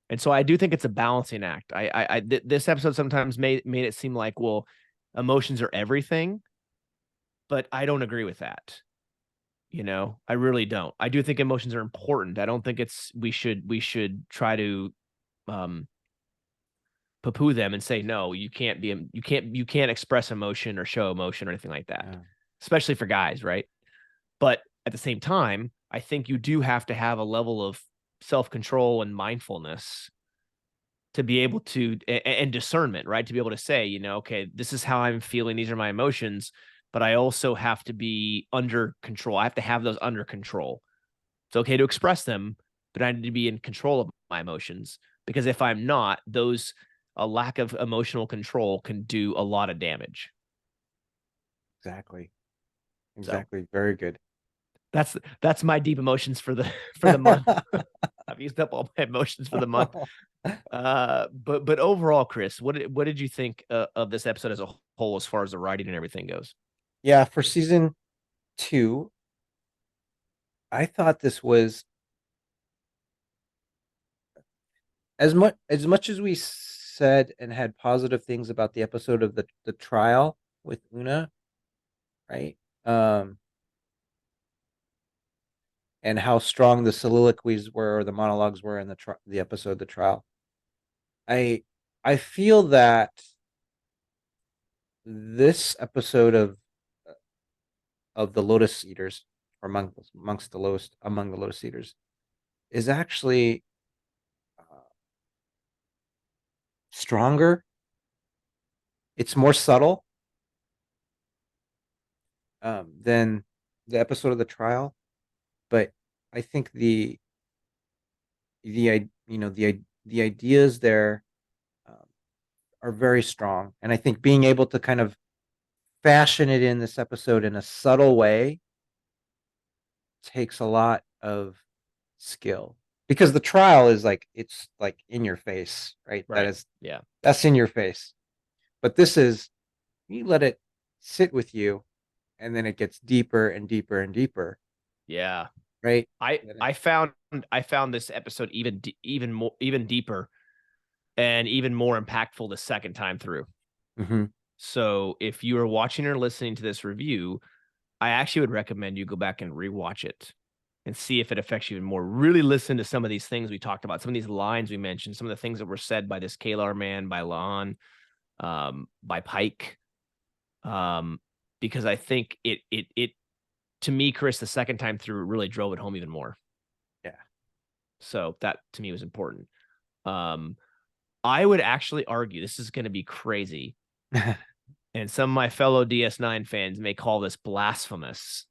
And so I do think it's a balancing act. This episode sometimes made it seem like, well, emotions are everything, but I don't agree with that. I really don't. I do think emotions are important. I don't think we should try to um poo-poo them and say no, you can't express emotion or show emotion or anything like that. Yeah. Especially for guys, right? But at the same time, I think you do have to have a level of self-control and mindfulness to be able to and discernment, right? To be able to say, okay, this is how I'm feeling. These are my emotions, but I also have to be under control. I have to have those under control. It's okay to express them, but I need to be in control of my emotions because if I'm not, a lack of emotional control can do a lot of damage. Exactly. So Exactly. Very good. that's my deep emotions for the for the month. I've used up all my emotions for the month. But overall, Chris, what did you think of this episode as a whole, as far as the writing and everything goes? Yeah, for season 2, I thought this was as much as we said and had positive things about the episode of the trial with Una, right? And how strong the soliloquies were, or the monologues were in the episode The Trial. I feel that this episode of the Lotus Eaters, or among the Lotus Eaters, is actually stronger. It's more subtle than the episode of The Trial, but I think the ideas there are very strong, and I think being able to kind of fashion it in this episode in a subtle way takes a lot of skill, because the trial is like, it's like in your face, right? Right. Yeah. That's in your face. But this is, you let it sit with you, and then it gets deeper and deeper and deeper, Yeah. right? I found this episode even deeper and even more impactful the second time through. Mm-hmm. So if you are watching or listening to this review, I actually would recommend you go back and rewatch it and see if it affects you even more. Really listen to some of these things we talked about, some of these lines we mentioned, some of the things that were said by this Kalar man, by Lon, by Pike. Because I think it to me, Chris, the second time through really drove it home even more. Yeah. So that to me was important. I would actually argue, this is going to be crazy, and some of my fellow DS9 fans may call this blasphemous,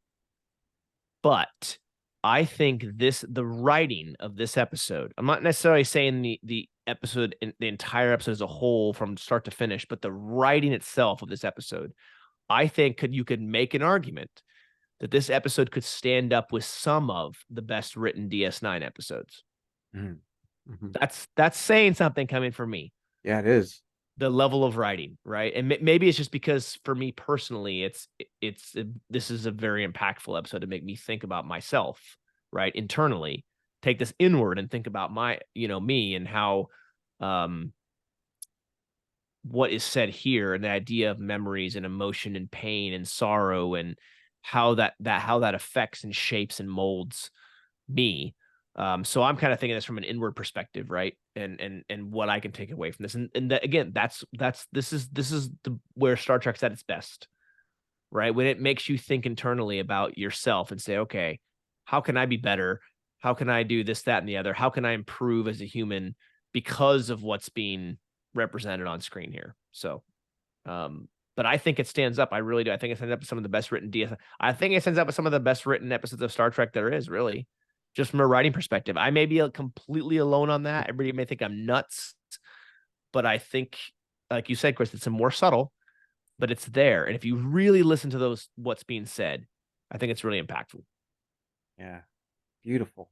but I think the writing of this episode, I'm not necessarily saying the episode, the entire episode as a whole from start to finish, but the writing itself of this episode, I think you could make an argument that this episode could stand up with some of the best written DS9 episodes. Mm-hmm. That's saying something coming from me. Yeah, it is. The level of writing, right? And maybe it's just because for me personally, this is a very impactful episode to make me think about myself, right? Internally, take this inward and think about me and how, what is said here, and the idea of memories and emotion and pain and sorrow, and how that affects and shapes and molds me. So I'm kind of thinking this from an inward perspective, right? And what I can take away from this. And that, again, this is where Star Trek's at its best, right? When it makes you think internally about yourself and say, okay, how can I be better? How can I do this, that, and the other? How can I improve as a human because of what's being represented on screen here? So, but I think it stands up. I really do. I think it stands up with some of the best written DS. I think it stands up with some of the best written episodes of Star Trek there is, really, just from a writing perspective. I may be completely alone on that. Everybody may think I'm nuts, but I think, like you said, Chris, it's a more subtle, but it's there. And if you really listen to what's being said, I think it's really impactful. Yeah. Beautiful.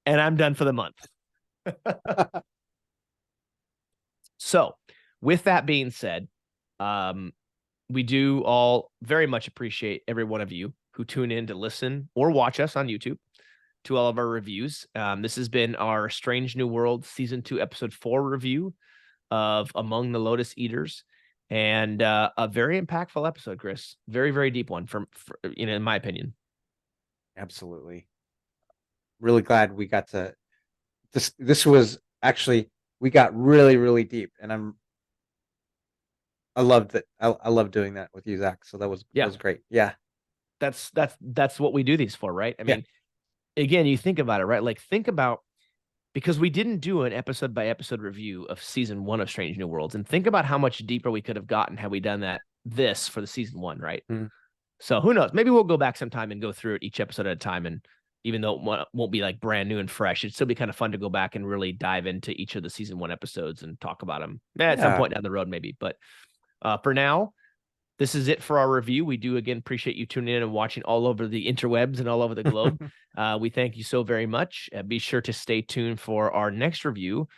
And I'm done for the month. So with that being said, we do all very much appreciate every one of you who tune in to listen or watch us on YouTube to all of our reviews. This has been our Strange New World Season 2, Episode 4 review of Among the Lotus Eaters, and a very impactful episode, Chris. Very, very deep one, for in my opinion. Absolutely. Really glad we got to this was actually, we got really, really deep, and I loved it. I love doing that with you, Zach. So that was great. Yeah. That's what we do these for, right? I mean, again, you think about it, right? Like, think about, because we didn't do an episode by episode review of season 1 of Strange New Worlds, and think about how much deeper we could have gotten had we done this for the season 1, right? Mm-hmm. So who knows? Maybe we'll go back sometime and go through it each episode at a time. And even though it won't be like brand new and fresh, it'd still be kind of fun to go back and really dive into each of the season 1 episodes and talk about them at some point down the road, maybe. But for now, this is it for our review. We do, again, appreciate you tuning in and watching all over the interwebs and all over the globe. We thank you so very much. Be sure to stay tuned for our next review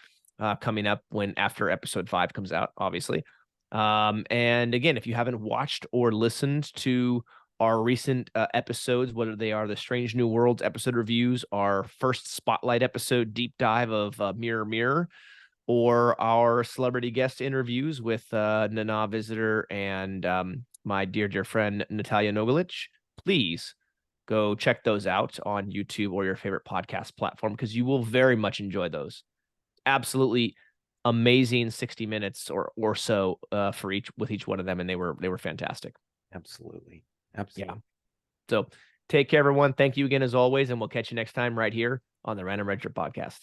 coming up after episode 5 comes out, obviously. And again, if you haven't watched or listened to our recent episodes, whether they are the Strange New Worlds episode reviews, our first spotlight episode deep dive of Mirror Mirror, or our celebrity guest interviews with Nana Visitor and my dear friend Natalia Nogalich, please go check those out on YouTube or your favorite podcast platform, because you will very much enjoy those. Absolutely amazing 60 minutes or so for each one of them, and they were fantastic. Absolutely. Yeah. So take care, everyone. Thank you again as always, and we'll catch you next time right here on the Random Redshirt Podcast.